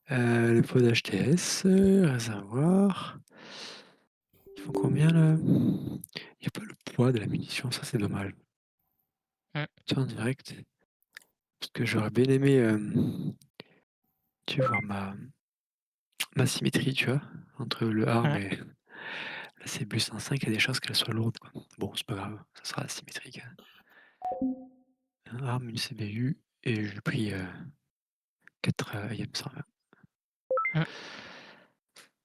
Le pot d'HTS, réservoir. Ils font combien là? Il y a pas le poids de la munition, ça c'est dommage. Mmh. Tiens, en direct. Parce que j'aurais bien aimé, tu sais, voir ma symétrie, tu vois? Entre le ARM Mmh. et la CBU 105, il y a des chances qu'elle soit lourde, quoi. Bon, c'est pas grave, ça sera asymétrique, hein. Un ARM, une CBU et j'ai pris, 4, IM 120 Mmh.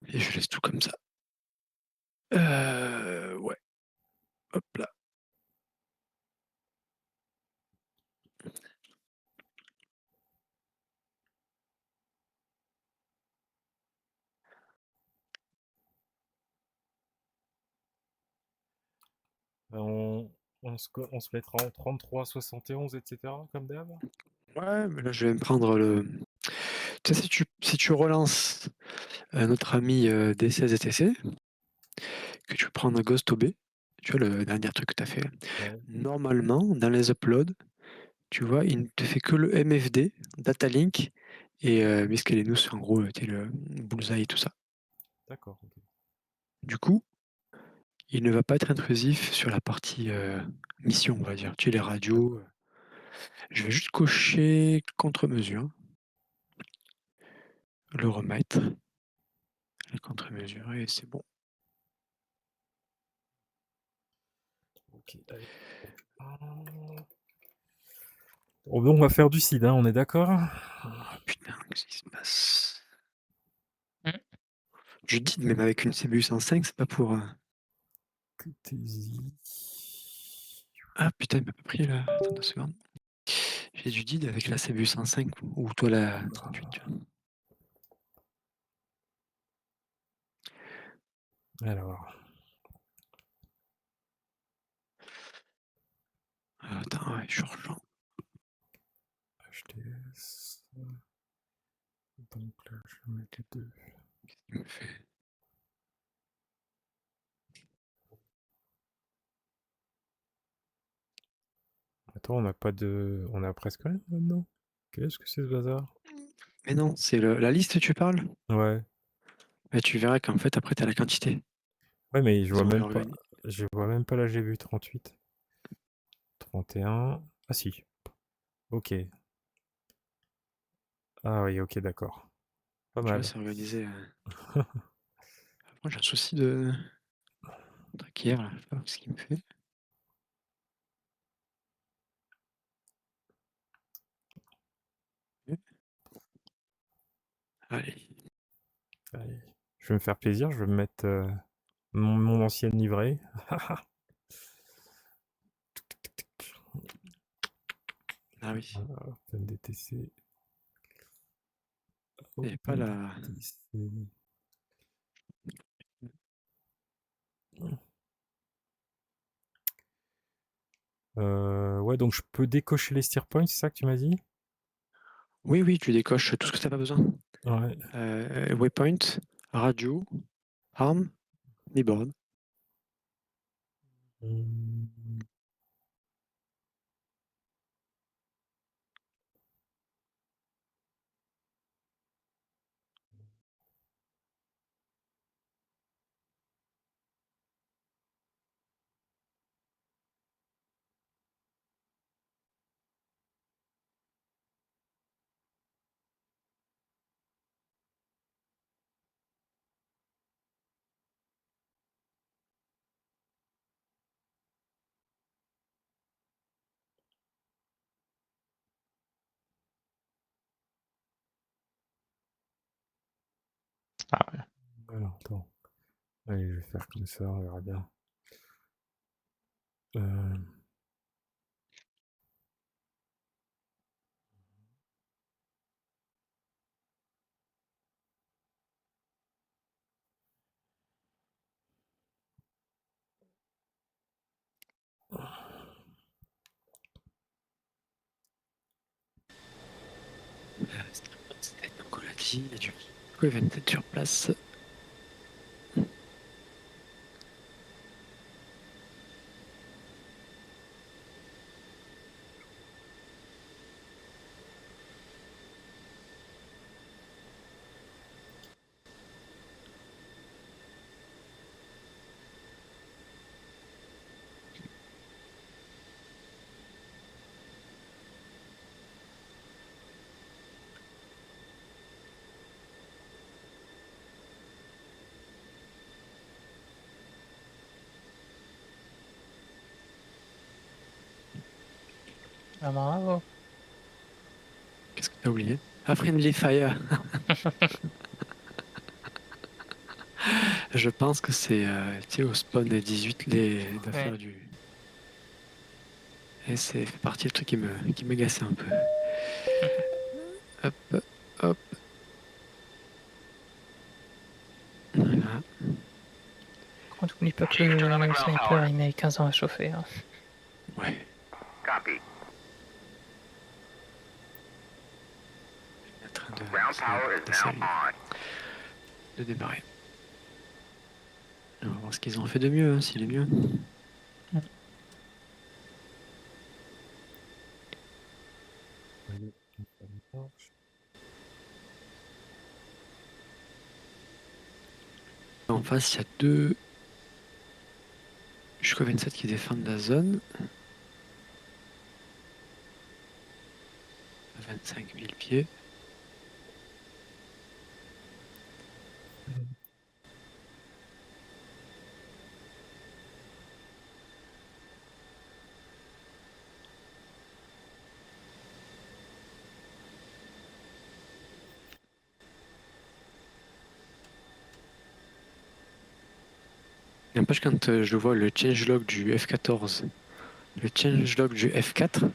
et je laisse tout comme ça. Ouais, hop là. On, on se mettra en 33, 71, etc. comme d'hab. Ouais, mais là, je vais me prendre le tu sais, si tu relances, notre ami, D16 ETC, que tu prends un Ghost OB, tu vois le dernier truc que tu as fait là, Ouais. normalement, dans les uploads, tu vois, il ne te fait que le MFD, data link et miscellaneous, en gros, tu sais, le bullseye et tout ça. D'accord. Ok. Du coup, il ne va pas être intrusif sur la partie, mission, on va dire. Tu sais, les radios, D'accord. je vais juste cocher contre-mesure, le remettre, les contre-mesures et c'est bon. Ok. Allez. Oh, donc on va faire du CID, hein, on est d'accord? Ah putain, qu'est-ce qui se passe? Mmh. Je dis, même avec une CBU 105, c'est pas pour, QTZ. Ah putain, il m'a pas pris là. Attends 2 secondes. J'ai du DID avec la CBU 105 ou toi la 38, tu vois? Alors. Attends, ouais, je suis urgent. HTS. Donc là, je vais mettre les deux. Il me fait. Attends, on n'a pas de. On a presque rien maintenant. Qu'est-ce que c'est ce bazar? Mais non, c'est la liste tu parles? Ouais. Bah, tu verras qu'en fait après tu as la quantité. Ouais, mais je Ils vois ont même pas. réorganisé. Je vois même pas la GBU 38. 31. Ah si. Ok. Ah oui, ok, d'accord. Pas Tu vois, mal. c'est organisé. Moi j'ai un souci de traquière là, je sais pas ce qu'il me fait. Allez. Allez. Je vais me faire plaisir, je vais me mettre mon ancienne livrée. Ah oui. Voilà, OpenDTC. Et pas la. OpenDTC. Ouais, donc je peux décocher les steer points, c'est ça que tu m'as dit? Oui, oui, tu décoches tout ce que tu as pas besoin. Ouais. Waypoint, radio, arm, keyboard. Hum, Ah ouais. Alors, attends. Allez, je vais faire comme ça, on verra bien. Donc on l'a dit, il y a du coup, il va être sur place. Ah, bravo. Qu'est-ce que t'as oublié? Ah, Friendly Fire. Je pense que c'est tu sais, au spawn 18 d'affaires Ouais. du. Et c'est fait partie du truc qui m'agaçait un peu. Hop, hop. Voilà. Par contre, n'oublie pas que le sniper il met 15 ans à chauffer. Hein. Ouais. Copy. En train Ground power is now on. de démarrer. On va voir ce qu'ils ont fait de mieux, hein, s'il est mieux. En face, il y a deux jusqu'au 27 qui défendent la zone. 25 000 pieds. N'empêche quand je vois le changelog du F14, le changelog du F4,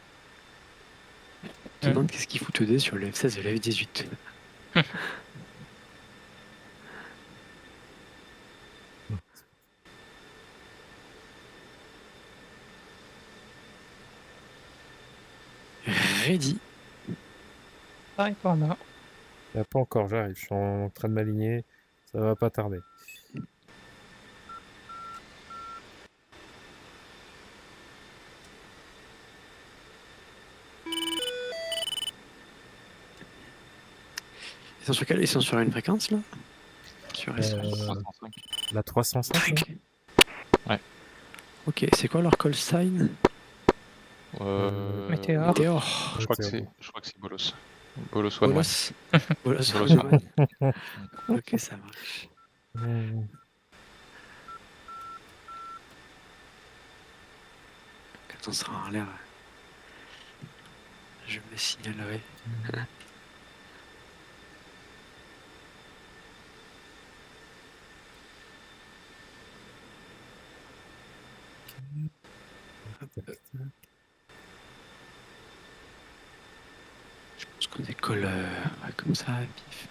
je me demande qu'est-ce qu'il fout ED sur le F16 et le F18. Ready. Pareil pour moi. Pas encore, j'arrive. Je suis en train de m'aligner. Ça va pas tarder. Ils sont sur une fréquence là? Sur S5. 305. La 305 Ouais. Ok, c'est quoi leur call sign? Météore. Météore. Je crois que c'est Bolos. Bolos One One. Bolos. Bolos Bolos One One. Ok, ça marche. Quand on sera en l'air, je me signalerai. Je pense qu'on décolle comme ça, pif.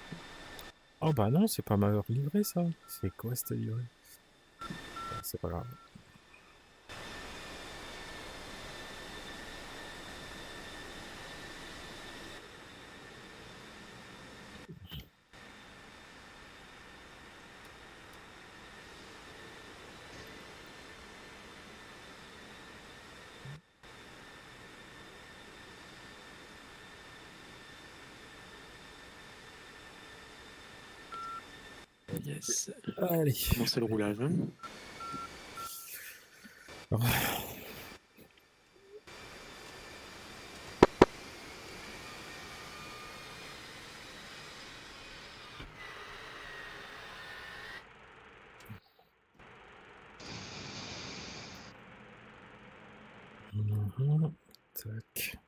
Oh bah non, c'est pas ma livrée ça. C'est quoi cette livrée? C'est pas grave. Yes. Allez. Comment c'est le roulage hein? Tac.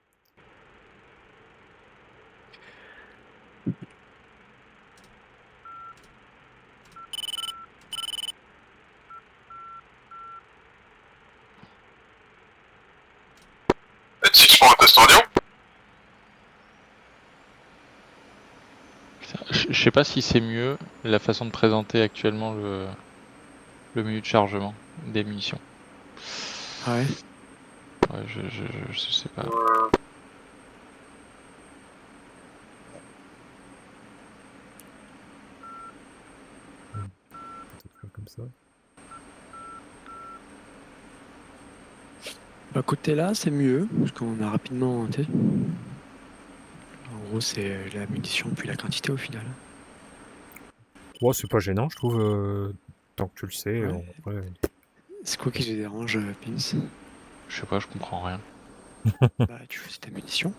Si tu prends un test audio? Je sais pas si c'est mieux la façon de présenter actuellement le menu de chargement des munitions. Ah ouais. Ouais, je sais pas. Peut-être pas comme ça. Bah, côté là, c'est mieux, parce qu'on a rapidement. Tu sais, en gros, c'est la munition puis la quantité au final. Ouais, c'est pas gênant, je trouve. Tant que tu le sais. Ouais. Après, C'est quoi qui te dérange, Pins? Je sais pas, je comprends rien. Bah, tu choisis ta munition.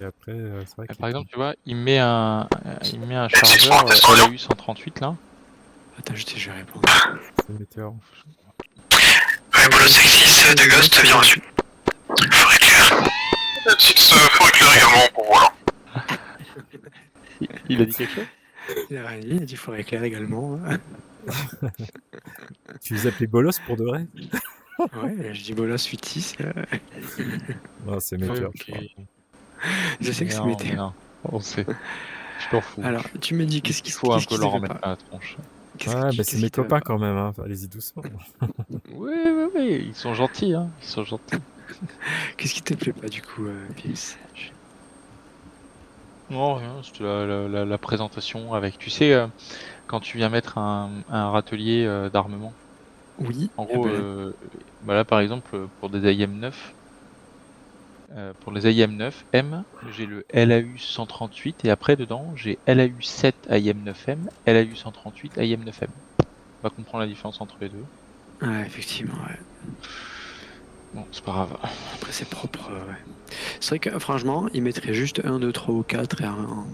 et après, c'est vrai Par exemple, tu vois, il met un chargeur LAU 138 là. Attends, je vais répondre. c'est météore. Ouais, Bolos 6, de Ghost, bien reçu. Forêt claire. faut éclairer également pour voilà. Il a dit quelque chose? Il a rien dit, il a dit qu'il faudrait éclairer également. Hein. Tu les appelais bolos pour de vrai? Ouais, je dis bolos 8-6. Non, c'est Maker, je Ok. crois. Je sais que c'est Non, mété. mais non, on sait. Je t'en fous. Alors, tu me dis qu'est-ce Il qui faut un qu'est-ce peu qui leur te en fait mettre pas plein la tronche. Qu'est-ce Ouais, qui- bah qu'est-ce c'est qui mes te va copains pas quand même, hein. Allez-y doucement. Oui, oui, oui, ils sont gentils, hein. Ils sont gentils. Qu'est-ce qui te plaît pas du coup, Pims? Non, rien, c'était la présentation avec, tu sais, quand tu viens mettre un râtelier d'armement. Oui, En eh gros, ben, bah là par exemple, pour des AIM-9, pour les AIM-9M, j'ai le LAU 138 et après dedans, j'ai LAU 7 AIM-9M, LAU 138 AIM-9M. On va comprendre la différence entre les deux. ouais, effectivement, ouais. Bon, c'est pas grave. Après, c'est propre, ouais. C'est vrai que franchement, ils mettraient juste 1, 2, 3 ou 4 et en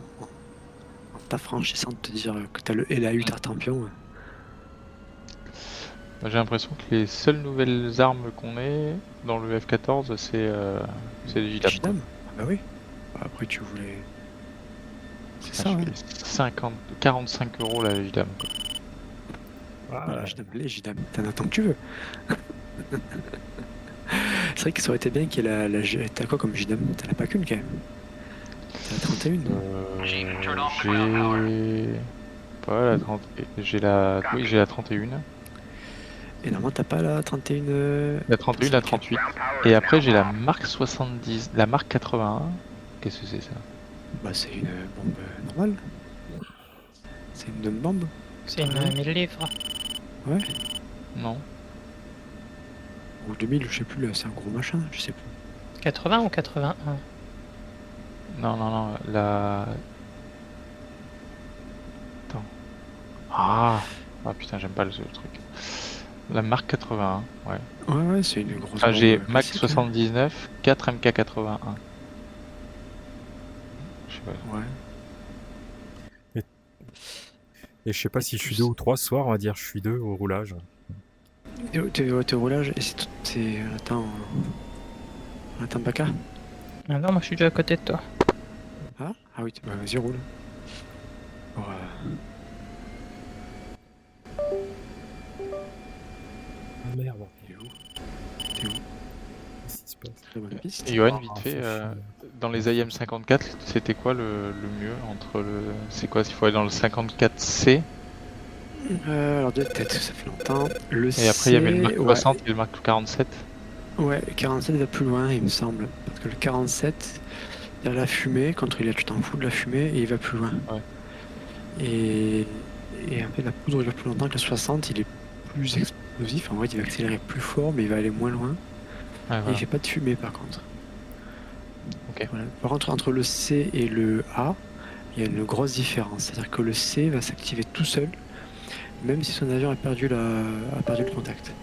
t'affranchissant de te dire que t'as le LAU Tartampion. Moi, j'ai l'impression que les seules nouvelles armes qu'on ait dans le F14, c'est les JDAM. Gidam? Ah bah oui. Bah, après, tu voulais. C'est Putain, ça, je ouais. fais 45 € la JDAM. Quoi. Ah, Ouais, les Gidam, t'en as tant que tu veux. C'est vrai que ça aurait été bien qu'il y ait T'as quoi comme Gidam? T'en as pas qu'une quand même. T'as la 31. J'ai pas la 30. J'ai la. Oui, j'ai la 31. Et normalement, t'as pas la 31. La 31, la 38. Et après, j'ai la marque 70, la marque 81. Qu'est-ce que c'est ça? Bah, c'est une bombe normale. C'est une bombe. C'est une 1000 livres. Ouais. Non. Ou 2000, je sais plus, là, c'est un gros machin, je sais plus. 80 ou 81? Non, non, non. La. Attends. Ah! Ah putain, j'aime pas ce truc. La marque 81, ouais. Ouais, c'est une grosse Ah, bombe. j'ai Mac classique, hein. 79, 4 MK81. Je sais pas. Ouais. et je sais pas si je suis 2 ou 3 ce soir, on va dire je suis 2 au roulage. T'es au roulage et c'est. Attends. Attends, Baka. Ah non, moi je suis déjà à côté de toi. Ah oui, bah, vas-y, roule. Bon, Ah merde. il est où T'es où Qu'est-ce qui se passe? Très bonne piste. Et Johan, Ah, vite fait, faut chier. dans les IM54, c'était quoi le mieux entre le. C'est quoi? S'il faut aller dans le 54C Alors, de tête, ça fait longtemps. Le et après il y avait le Mark ouais. 60 et le Mark 47. Ouais, le 47 va plus loin, il me semble. Parce que le 47, il y a la fumée, contre il a, tu t'en fous de la fumée, et il va plus loin. Ouais. Et en fait, la poudre, il va plus longtemps que le 60, il est plus explosif. En vrai, il va accélérer plus fort, mais il va aller moins loin. Ouais, Et voilà. il fait pas de fumée, par contre. Ok. Voilà. Par contre, entre le C et le A, il y a une grosse différence. C'est-à-dire que le C va s'activer tout seul, même si son avion a perdu le contact.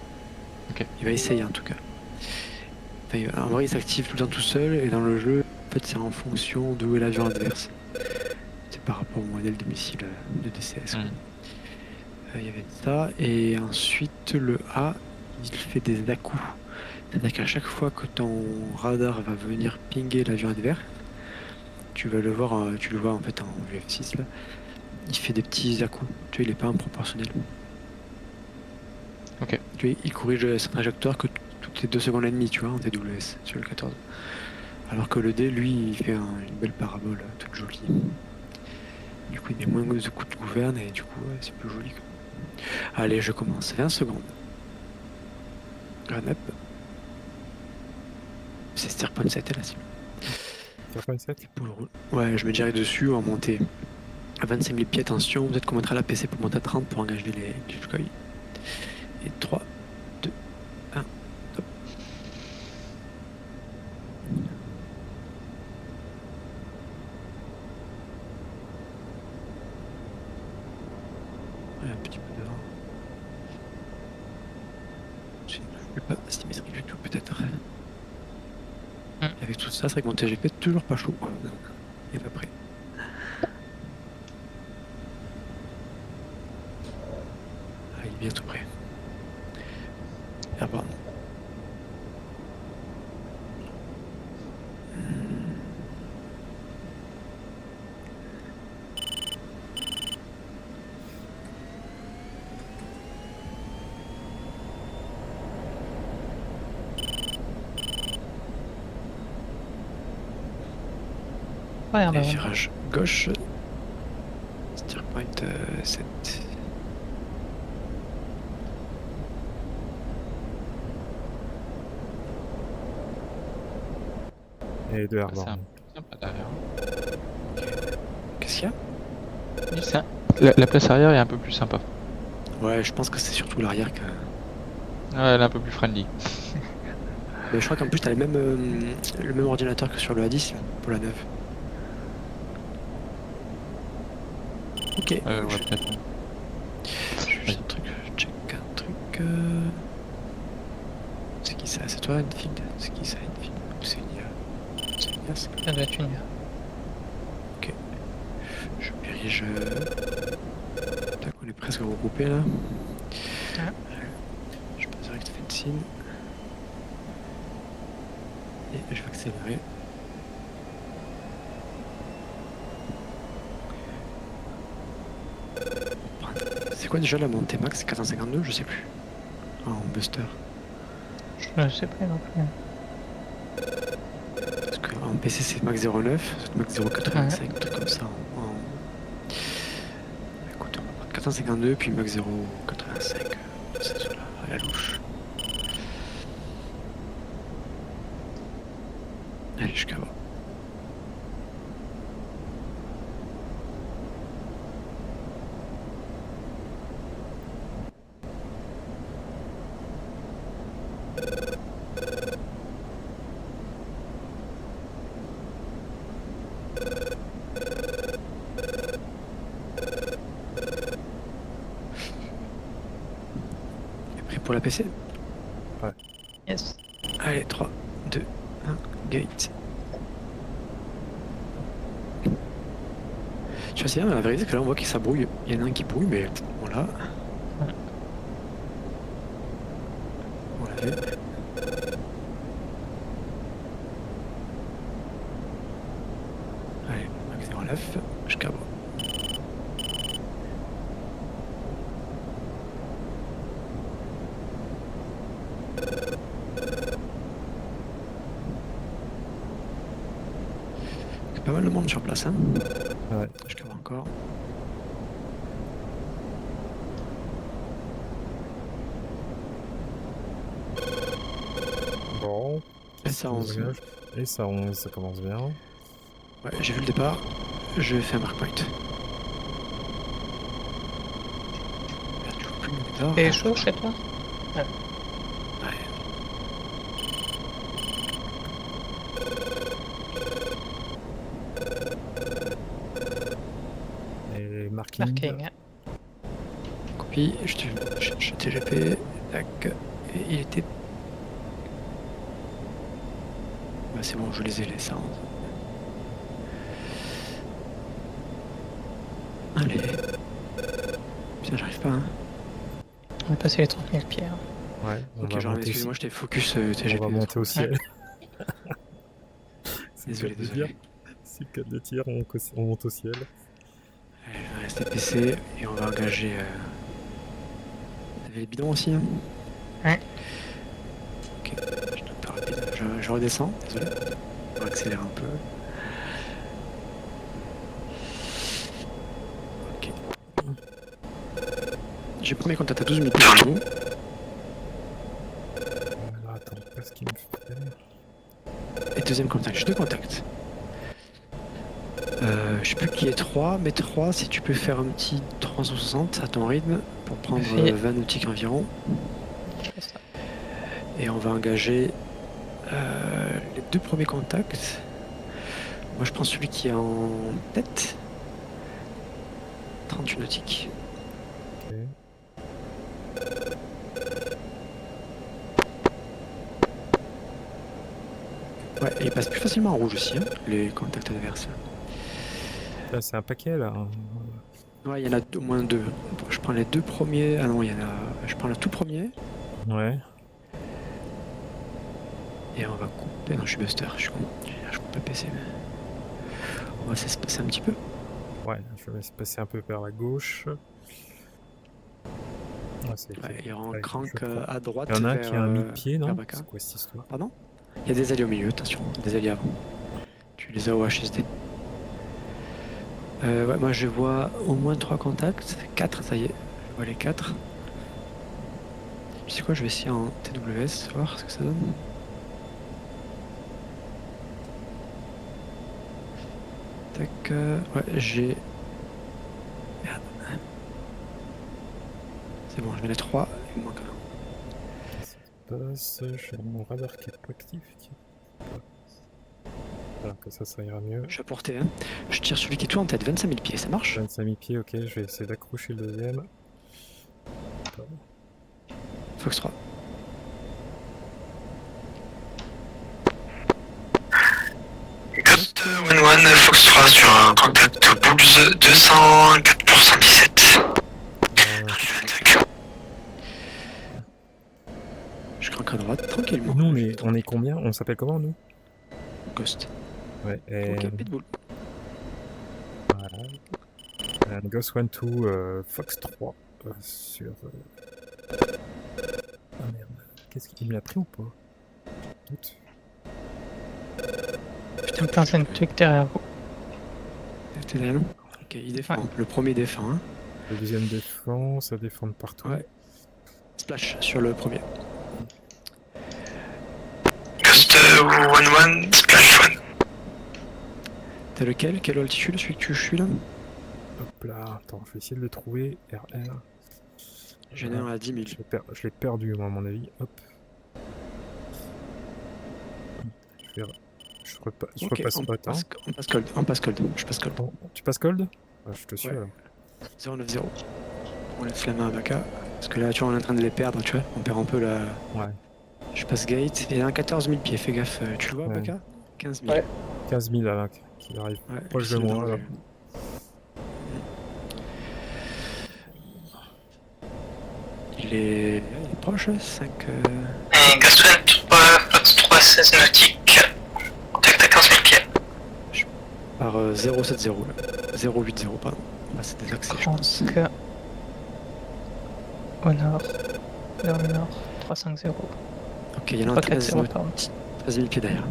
Ok. Il va essayer, en tout cas. Enfin, en vrai, il s'active tout le temps tout seul, et dans le jeu, en fait, c'est en fonction d'où est l'avion adverse. C'est par rapport au modèle de missile de DCS. Mm. Il y avait ça, et ensuite le A, il fait des à-coups. C'est-à-dire qu'à chaque fois que ton radar va venir pinguer l'avion adverse, tu vas le voir, tu le vois en fait en VF6 là, il fait des petits à-coups. Tu vois, il est pas en proportionnel. Ok. Tu vois, il corrige sa trajectoire que toutes les 2 secondes et demie, tu vois, en TWS sur le 14. Alors que le D, lui, il fait une belle parabole toute jolie. Du coup, il met moins de coups de gouverne et du coup, ouais, c'est plus joli. Quoi. Allez, je commence. 20 secondes. Run up. C'est Steerpoint 7 là, cible. 57. Ouais, je me dirais dessus en montée à 25 000 pieds. Attention, peut-être qu'on mettra la PC pour monter à 30 pour engager les Sukhoi. Et 3, 2, 1, top. Ouais, un petit peu devant. Je ne suis pas symétrique du tout, peut-être. Avec tout ça, c'est vrai que mon TGP est toujours pas chaud. Il est pas prêt. Ah, il est bientôt prêt. Ah, pardon. Ouais, Et bah, virage gauche. Steer point 7. Et de C'est Airborne. un peu sympa derrière. Qu'est-ce qu'il y a? Oui, la place arrière est un peu plus sympa. Ouais, je pense que c'est surtout l'arrière que. Ouais, elle est un peu plus friendly. Mais je crois qu'en plus t'as le même ordinateur que sur le A10 pour la 9. Ok. Ouais, je, peut-être. je vais juste un truc, je check un truc. C'est qui ça? C'est toi Enfield? C'est qui ça Enfield? Ou c'est une IA? C'est une IA, ça. ça doit être une. Je dirige. Tac, on est presque regroupés là. Ouais. Je passe direct fencing. Et je vais accélérer. C'est quoi déjà la montée max? C'est 452? Je sais plus. En buster. Je sais pas non plus. Parce qu'en PC c'est max 0,9, c'est max 0,85, un truc comme ça. Écoute, on va prendre 452 puis max 0,85. Ça soit là, à la louche. Allez, jusqu'à bas. Prêt pour la PC? Yes. Allez, 3, 2, 1, gate. Je sais pas si bien, la vérité, c'est que là on voit que ça brouille. Il y en a un qui brouille, mais voilà. On l'a fait. Allez, max 0,9, jusqu'à bas. Il y a pas mal de monde sur place, hein. Ouais. Jusqu'à bas encore. Bon. Et ça 11. Et ça 11, ça commence bien. Ouais, j'ai vu le départ. Je fais un mark point. Merde, je vois plus le départ. T'es chaud chez toi? Ouais. Et marking. Marking. Copie, je TGP, tac, et il était... Bah c'est bon, je les ai les sounds. Allez. Putain, j'arrive pas, hein. On a passé les 30 000 pierres. Ouais, on Ok, va genre, monter excusez-moi, j'étais focus on TGP. va monter au ciel. Désolé, C'est le cas de désolé. dire. C'est le cas de tir, on monte au ciel. Allez, je vais rester PC et on va engager... T'avais les bidons aussi, hein? Ouais. Ok, je suis un peu rapide. Je redescends, désolé. On va accélérer un peu. Ok. J'ai premier contact à 12 minutes de nous. Attends, qu'est-ce qu'il me fait? Et deuxième contact, j'ai deux contacts. Je sais plus qui est 3, mais 3, si tu peux faire un petit 360 à ton rythme pour prendre Fais- 20 nautiques environ. Je fais ça. Et on va engager les deux premiers contacts. Moi je prends celui qui est en tête. 38 nautiques. Ok. Ouais, et il passe plus facilement en rouge aussi, hein, les contacts adverses. Là, c'est un paquet là. Ouais, il y en a au moins deux. Je prends les deux premiers. Ah non, il y en a. Je prends le tout premier. Ouais. Et on va couper. Non, je suis buster, je suis con. Je coupe pas PC. Mais... On va s'espacer un petit peu. Ouais, je vais se passer un peu vers la gauche. Ah, c'est Ouais, il y aura un ouais, crank je prends. à droite. Il y en a un vers, qui a un mi-pied, vers non? Baka. C'est quoi cette histoire? Pardon? Il y a des alliés au milieu, attention. Des alliés avant. Tu les as au HSD. Ouais, moi je vois au moins 3 contacts. 4, ça y est. Je vois les 4. Tu sais quoi, je vais essayer en TWS, voir ce que ça donne. Tac, ouais, j'ai... Merde. C'est bon, je mets les 3, il me manque un. Qu'est-ce qui se passe? J'ai mon radar qui est pas actif. Voilà, que ça ira mieux. Je suis à portée, hein. Je tire celui qui est tout en tête, 25 000 pieds, ça marche? 25 000 pieds, ok, je vais essayer d'accrocher le deuxième. Fox 3. Ghost 1-1, Fox 3 sur un contact Bulls 204 pour 117. Je cranque à droite, tranquillement. Nous, on est combien? On s'appelle comment, nous? Ghost. Ouais, et... Ok, Pitbull. Voilà. Ghost 1-2, Fox 3 sur... Ah merde, qu'est-ce qu'il me l'a pris ou pas? Doute. Putain, c'est une truc derrière vous. T'es derrière nous? Ok, il défend. Ouais. Le premier défend, hein. Le deuxième défend, ça défend de partout. Ouais. Splash sur le premier. Ghost 1-1, splash 1. T'as lequel? Quelle altitude, celui que je suis là? Hop là, attends, je vais essayer de le trouver. RR. J'en ai un à 10 000. Je l'ai perdu, moi, à mon avis. Hop. Je repasse on pas, attends. passe cold, je passe cold. Bon, tu passes cold? Ouais, je te suis Ouais. alors. 090. On laisse la main à Baka. Parce que là, tu vois, on est en train de les perdre, tu vois. On perd un peu la... Ouais. Je passe gate. Il y a un 14 000 pieds, fais gaffe. Tu le vois, Ouais. Baka? 15 000. Ouais. 15 000 là, qui arrive Ouais, proche de j'essaie moi. l'enlever. Là. Il est proche, 5... Et Ghost 1-3, Fox 3, 16 nautiques. Contact à 15 000 pieds. par 070 là. 080, pardon. Bah, c'est des accès, je pense. Donc, au nord, vers le nord, 350. Ok, il y en a un Pas 13 40, pardon. 000 pieds derrière.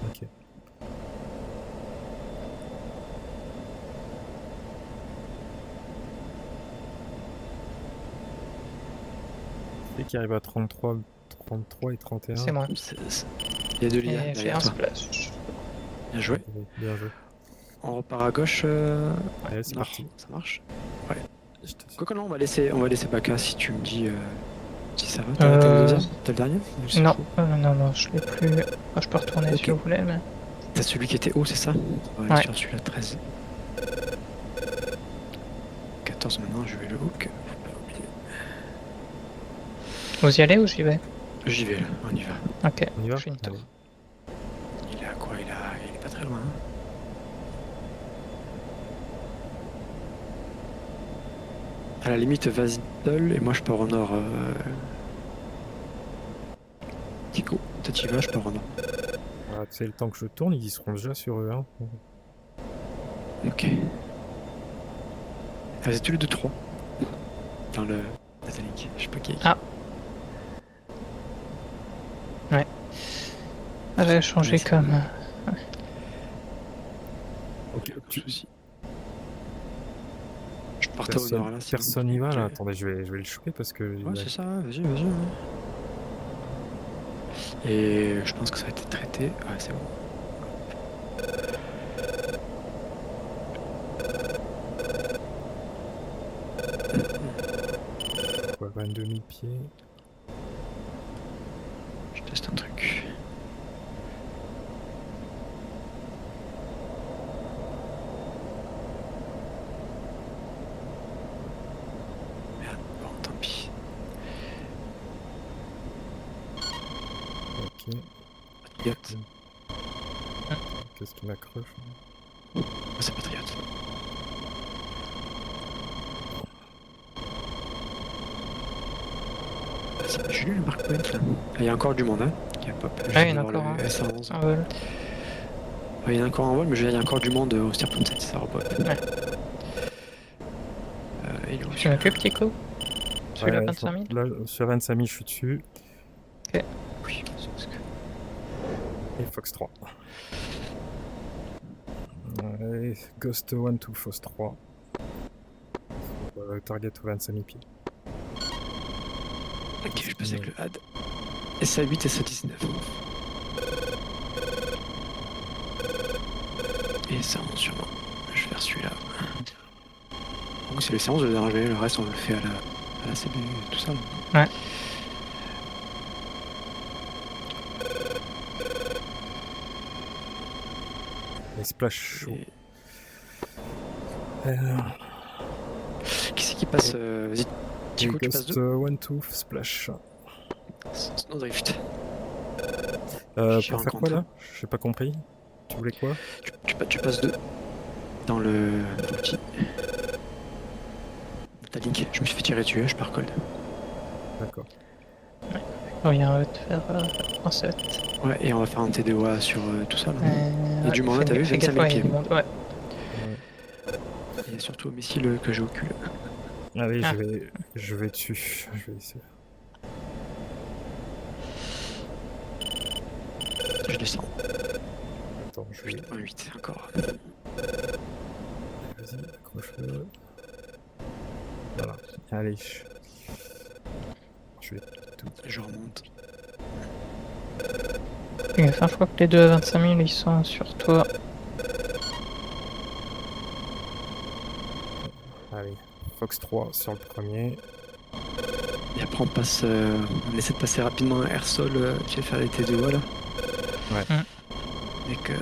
Ok. Et qui arrive à 33 et 31. C'est moi. Il y a deux liens Et j'ai derrière un toi. splash. Bien joué. Bien joué. On repart à gauche. Allez, c'est nord. parti. Ça marche. Je te suis. Quoique non, on va laisser Baka si tu me dis si ça va. T'as le deuxième? T'as le dernier? Ou c'est Non, faux non, je l'ai plus. Moi, je peux retourner Ok. si vous voulez, mais. T'as celui qui était haut, c'est ça? On va aller sur celui-là, 13. 14 maintenant, je vais le hook. Faut pas oublier. Vous y allez ou j'y vais? J'y vais là, on y va. Ok, On y va? je fais une tour. Allez. Il est à quoi? Il est pas très loin. Hein. À la limite, vas-y seul et moi je pars au nord. Kiko, toi t'y vas, je pars au nord. Voilà, tu sais, le temps que je tourne, ils y seront déjà sur eux. Hein. Ok. Ah, vous êtes tous les deux 3 dans le Datalic, je sais pas qui est qui. Ah. Ouais. Ah, j'avais changé c'est comme. Ok, Pas de souci. Je partais au nord là. sinon. personne n'y va là. Ok. Attendez, je vais le choper parce que. Ouais, c'est ça, vas-y. Ouais. Et je pense que ça a été traité. Ouais, c'est bon. Quoi, 22 000 pieds. Je teste un truc. Merde, bon, tant pis. Ok. Patriote. Qu'est-ce qui m'accroche? Oh, c'est Patriote. J'ai lu le mark point là. Il y a encore du monde, hein. Qui a pop. Je Ah, viens il y en a de voir encore le un. S111. Ah, voilà. Ouais, il y en a encore en vol, mais il y a encore du monde au Starpoint 7, ça repop. Ouais. Il est où Tu celui-là? m'occupes, Tico? Celui-là, Ouais, 25 000? Là, sur 25 000, je suis dessus. Oui, parce que... Et Fox 3. Ouais, Ghost 1, 2, Fox 3. Target au 25 000 pieds. Ok, je passe avec le HAD. SA8 et SA19. Et ça monte sûrement. Je vais faire celui-là. Donc c'est les séances de l'argent, le reste on le fait à la CB, tout ça. Ouais. Les splash chaud. Et... Euh, Qui c'est qui passe Vas-y, Tico, tu passes Ghost 2 1, 2, splash. Snowdrift. Pour J'ai un faire quoi contre. là? J'ai pas compris. Tu voulais quoi? Tu passes 2 dans l'outil. Ta link, je me suis fait tirer dessus, je pars cold. D'accord. Reviens te faire un set. Ouais, et on va faire un TDOA sur tout ça. Là. Il y a du monde là, t'as vu, fais 25 gaffe, 000 il y a pieds. du monde, ouais. Il y a surtout un missile que j'ai au cul. Allez, Ah. je vais dessus. Je vais essayer. Je descends. Attends, je vais. 8 encore. Vas-y, accroche-le. Voilà. Allez. Je vais tout. Je remonte. Fais gaffe, je crois que les deux à 25 000 ils sont sur toi. Allez. Fox 3 sur le premier. Et après on passe, on essaie de passer rapidement un air sol, tu vas faire les TDOA là. Ouais. Et que...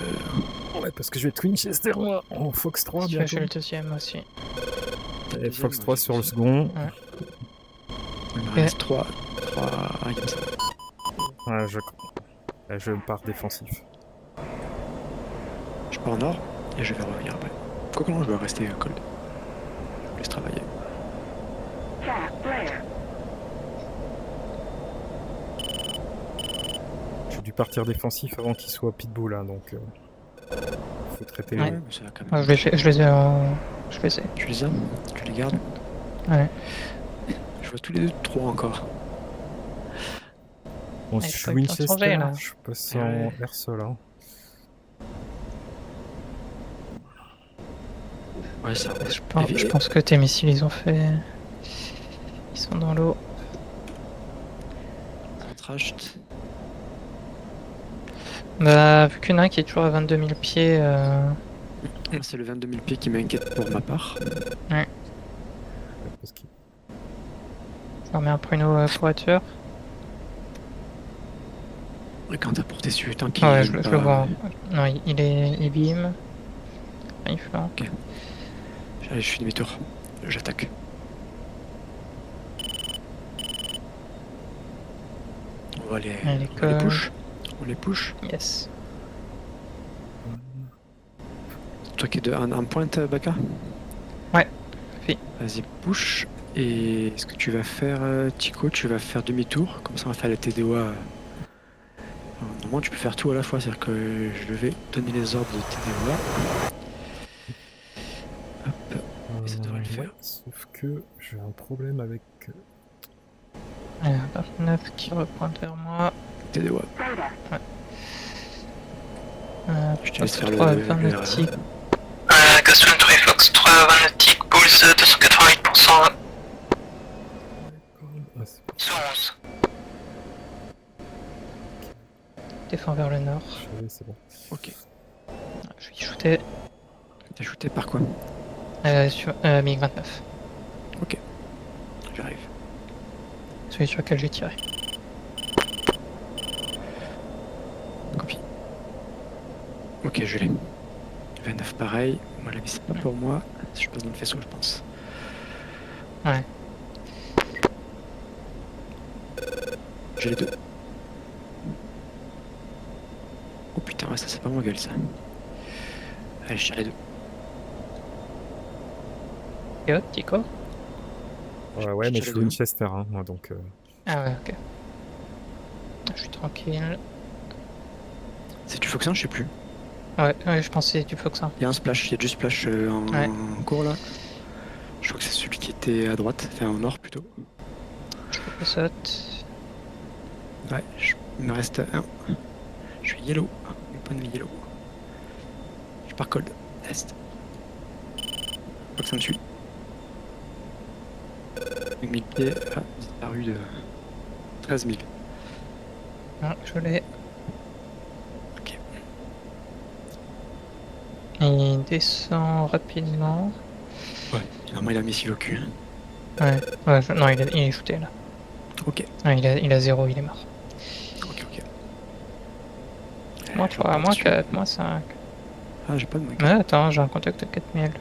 Ouais, parce que je vais être Winchester moi en Fox 3 Si tu veux, je bientôt. fais le deuxième aussi. Et Fox 3 sur le second. Il me reste 3 comme ça. Ouais, je pars défensif. Je pars en nord et je vais revenir après. Quoi que non, je dois rester cold. Je vous laisse travailler. J'ai dû partir défensif avant qu'il soit pitbull, hein, donc faut traiter Ouais. les... Mais ça va quand même. Ouais, je les ai je les ai. Tu les as? Tu les gardes? Ouais. Je vois tous les deux 3 encore. Bon, Ouais, si je faut suis pas eu le temps de Winchester, changer, là. je passe Ouais. en air sol. Hein. Ouais, ça va. Je pense que tes missiles ils ont fait. Ils sont dans l'eau. Contraste. Bah, vu qu'il y en a un qui est toujours à 22 000 pieds, C'est le 22 000 pieds qui m'inquiète pour ma part. Parce qu'il- je remets un pruneau pour être sûr. Et quand t'as porté celui tant qu'il Ah ouais, est je pas- le vois. Non, il est beam. Il flanc. Allez, je fais demi-tour. J'attaque. On va les, Allez, on va les colle. push. On les push. Yes. Toi qui es en pointe, Baka? Ouais, oui. Vas-y, push. Et ce que tu vas faire, Tico, tu vas faire demi-tour. Comme ça, on va faire les TDOA. Normalement, tu peux faire tout à la fois. C'est-à-dire que je vais donner les ordres de TDOA. Hop. Et ça devrait le faire. ouais, sauf que j'ai un problème avec... Allez, 29 qui repointe vers moi. TDOA. Je te laisse faire le 3 le 20 RR. nautique. Ghost 1, 3, Fox 3, 20 nautique, Bulls 288%, Ah, c'est bon, sur 11. Défends vers le nord. c'est bon. Ok. Je vais y shooter. T'as shooté par quoi? Sur MiG 29. J'arrive. Celui sur lequel j'ai tiré. Copie. Ok, je l'ai. 29 pareil. Moi, la vie, c'est pas pour moi. Si je passe dans le faisceau, je pense. Ouais. J'ai les deux. Oh putain, ouais, ça c'est pas mon gueule ça. Allez, je tire les deux. Et hop, Tico. Ouais, mais je suis les deux. Winchester, hein, moi, donc... Ah ouais, ok. Je suis tranquille. C'est du Foxin, je sais plus. Ouais, je pensais du Fox. Il y a un splash, il y a du splash en, Ouais. en cours là. Je crois que c'est celui qui était à droite, enfin au nord plutôt. Je saute. Ouais, il me reste un. Je Je suis yellow. Point de yellow. Je pars cold. Est. Je crois que ça me suit. 5000 pieds. Ah, disparu de 13 000. Ah, je l'ai. Ok. Il descend rapidement. Ouais, normalement il a un missile au cul. Hein. Ouais, non, il est shooté là. Ok, Non, il a 0, il est mort. ok. Moi Je 3, repars moi dessus. 4, moi 5. Ah, j'ai pas de moins Mais attends, j'ai un contact à 4000.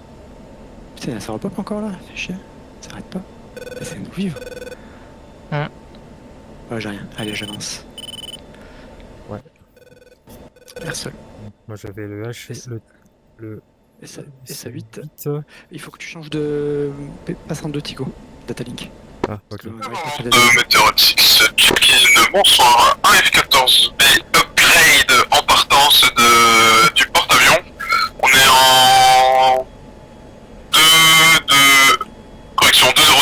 Putain, ça repop encore là, fait chier. Ça arrête pas. Essaye de nous vivre. Hein. Ouais, j'ai rien. Allez, j'avance. Ouais. Air-sol. Moi j'avais le H et le Et ça 8. 8. Il faut que tu changes de. Passe en 2 Tigo. Datalink. Ah, Parce ok. que, on arrive pas à faire des De Meteoritics, Turquine, bonsoir. Un F-14B upgrade en partance du porte-avions. On est en 2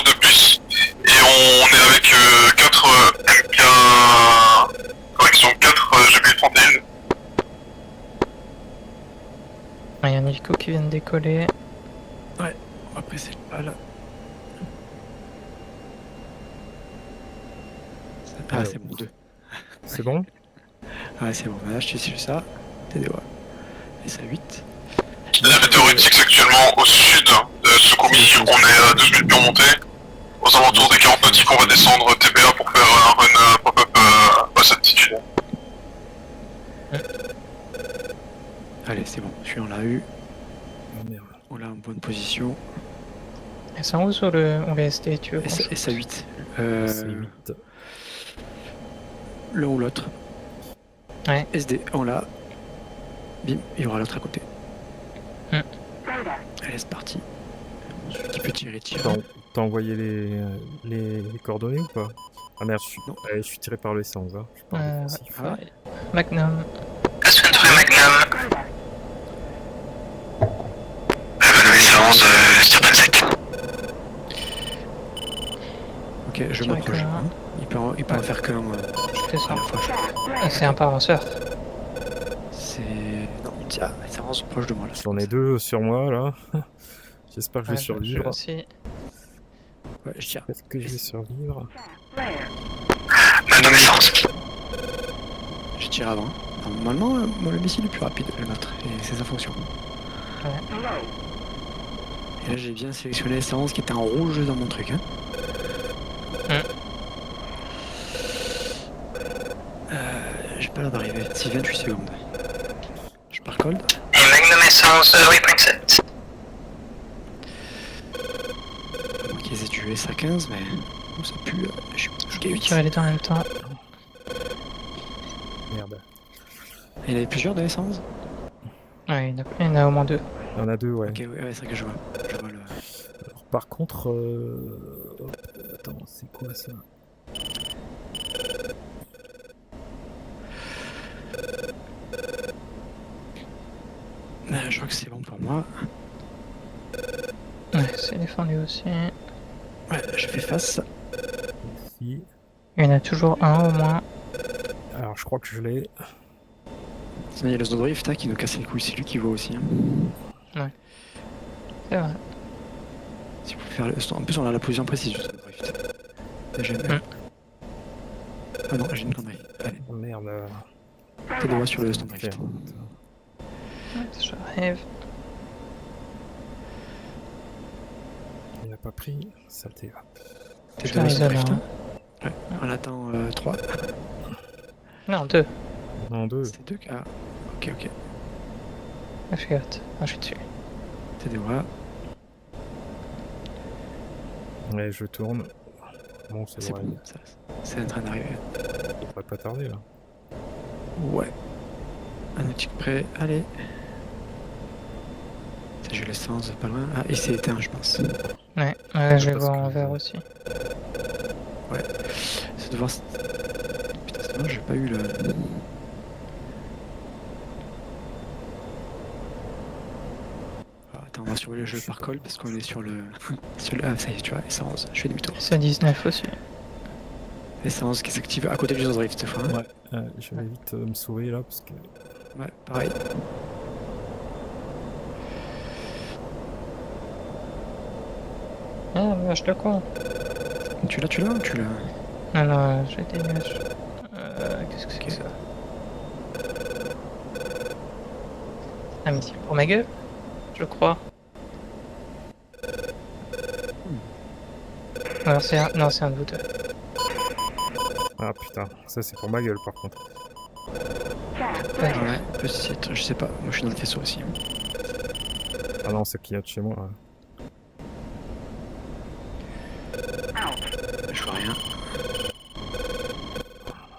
de plus. Et on est avec 4 MK. Correction 4 GP31. Il y a un hélico qui vient de décoller. Après, c'est pas là. Ah, c'est bon, 2. C'est bon? Ah, c'est bon. Là, je suis ça. T'es des doigts. Et ça 8. La Meteoritics actuellement au sud de Sukhumi. On est à 12 minutes pour monter. Aux alentours des 40 nautiques, on va descendre TBA pour faire un run pop-up basse altitude. Allez, c'est bon. Je suis en l'a eu. Oh, merde. On l'a en bonne position. Et c'est en haut sur le ST, tu veux qu'on Et ça 8. C'est 8. L'un ou l'autre. Ouais. SD, on l'a. Bim, il y aura l'autre à côté. Hmm. Allez, c'est parti. Celui qui peut tirer, tire. T'as envoyé les coordonnées ou pas? Ah merde, Non. je suis tiré par le S11, hein. Je suis pas en défensif. Ah ouais. Magnum. Ascentry Magnum. Bonne essence, sur 27. Ok, je Tirer m'approche. que un. Il peut en faire qu'un C'est à ça. la fois. C'est un parasseur. C'est. Non, tiens, ça avance proche de moi là. J'en ai 2 sur moi là. J'espère que je vais Ouais, survivre. je aussi. Ouais, je tire. Est-ce que je vais survivre? Bonne essence. Je tire avant. Normalement, moi, le missile est plus rapide, le nôtre, et c'est sa fonction. Et là, j'ai bien sélectionné S11 qui était en rouge dans mon truc. Hein. J'ai pas l'air d'arriver. 28 secondes. Je pars cold. Magnum essence 8.7. Moi qu'ils aient tué ça 15, mais ça pue. Je suis Je peux K8. tirer les deux en même temps. Merde. Il y en avait plusieurs de S11. Ouais, il y en a au moins 2. Il y en a 2, ouais. Ok, ouais, c'est vrai que je vois. Je vois le. Alors, par contre, hop, attends, c'est quoi ça? Je crois que c'est bon pour moi. Ouais, c'est défendu aussi. Ouais, je fais face. Ici. Il y en a toujours un au moins. Alors, je crois que je l'ai. Sinon, il y a le Snowdrift hein, qui nous casse les couilles, c'est lui qui voit aussi. Hein. C'est vrai. Si vous pouvez faire le... En plus, on a la position précise du Snowdrift. J'aime bien. Ah non, j'ai une connerie. Allez, Oh, merde. t'es droit sur le Snowdrift. J'arrive. Il a pas pris. Saleté. T'es Putain, devant le ils en ont Snowdrift. un. Hein. Ouais, on attend 3. Non, 2. Non, 2. C'est 2 Ah, ok, ok. Je suis hâte. Ah, je suis dessus. T'es des bras. Ouais, je tourne. Bon, ça C'est devrait bon, c'est en train d'arriver. ça devrait pas tarder là. Ouais. Un outil prêt, allez. Ça, j'ai l'essence pas loin. Ah, il s'est éteint, je pense. Ouais, je vais Parce voir en que- vert aussi. C'est de voir. Putain, c'est moi, j'ai pas eu le. Ah, attends, on va surveiller le jeu par call parce qu'on est sur le. Ah, ça y est, tu vois, essence. Je fais demi-tour. C'est 19 aussi. Essence qui s'active à côté du zone drift cette fois. Hein. Ouais, je vais vite me sauver là parce que. Ouais, pareil. Ah, vache de con. Tu l'as ou tu l'as? Non, non, j'ai des nuages. Qu'est-ce que c'est que ça? Un missile pour ma gueule? Je crois. Alors c'est un... Non, c'est un de vous deux. Ah putain, ça c'est pour ma gueule par contre. Ouais. Ouais, peut-être, je sais pas. Moi je suis dans le faisceau aussi. Ah non, c'est qui vient de chez moi. Là. Je vois rien.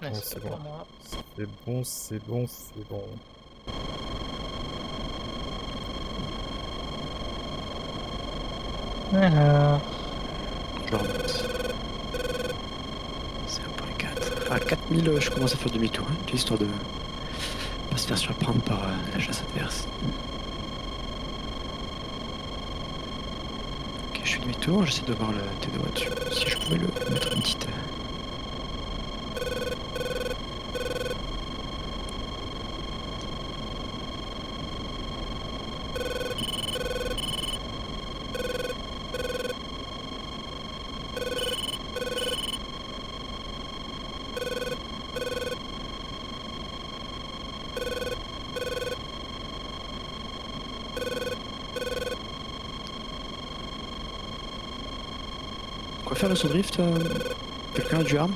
Ouais, Ouais, c'est c'est pour bon. moi. C'est bon, c'est bon, c'est bon. Alors... Je le remonte. C'est 1.4. À 4000, je commence à faire demi-tour, hein, histoire de pas se faire surprendre par la chasse adverse. Ok, je fais demi-tour, j'essaie de voir le T2 dessus. Si je pouvais le mettre une petite. Quoi faire le saut drift quelqu'un a du arme?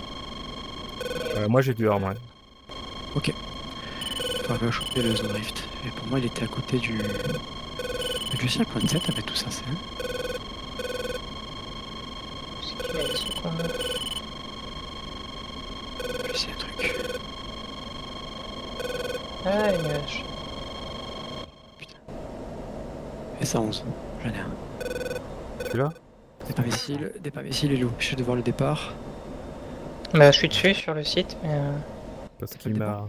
Moi j'ai du arme, ouais. Ok. Enfin, on va choper le zone drift. Et pour moi, il était à côté du. Du 5.7 avec tout ça, c'est. C'est qui m'a dit ce con là? Je vais essayer un truc. Ah, les nuages. Et ça 11. J'en ai un. Tu l'as? Des pas missiles, il est où? Je vais devoir le départ. Bah, je suis dessus sur le site, mais... Parce C'est qu'il le m'a.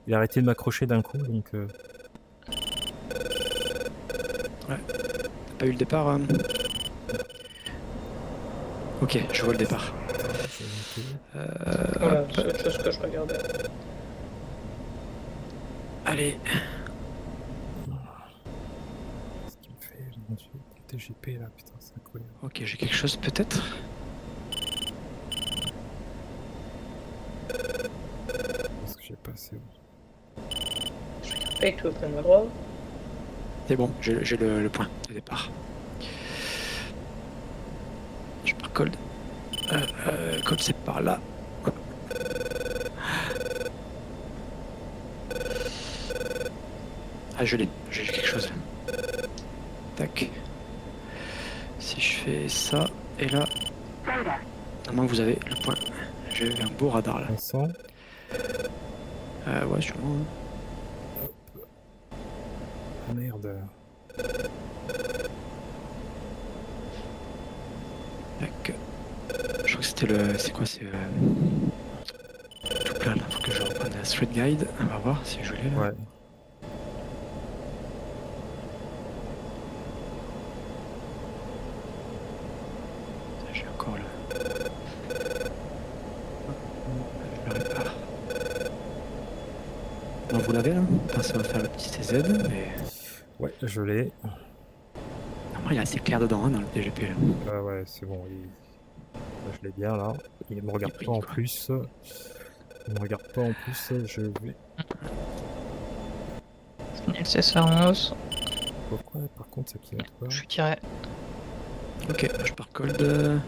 Il a arrêté de m'accrocher d'un coup, donc. T'as pas eu le départ Ok, je vois le départ. Voilà, Hop. c'est autre chose que je regardais. Allez. Qu'est-ce qu'il me fait, mon dieu? TGP là, putain, c'est incroyable. Ok, j'ai quelque chose peut-être. Parce que j'ai pas assez. Avec tout au point de ma droite. C'est bon, j'ai le point de départ. Je pars cold. Cold c'est par là. Ah j'ai quelque chose. Tac. Si je fais ça, et là... Normalement vous avez le point. J'ai un beau radar là. Vincent, Ouais sûrement. Hein. oh, merde. Tac. Je crois que c'était le... C'est quoi? C'est... Tout plat là. Faut que je reprenne la thread guide. On va voir si je l'ai là. Ouais. J'ai encore le... Je le répare. Bon, vous l'avez là? Enfin, ça va faire le petit CZ, mais... Ouais, je l'ai. Normalement il est assez clair dedans hein, dans le TGP là. Ah ouais, c'est bon. Là, je l'ai bien là. Il me regarde Il pas en quoi. plus. Il me regarde pas en plus. Je vais. LC111. Pourquoi par contre ça qui va pas? Je suis tiré. Ok, je pars cold. Je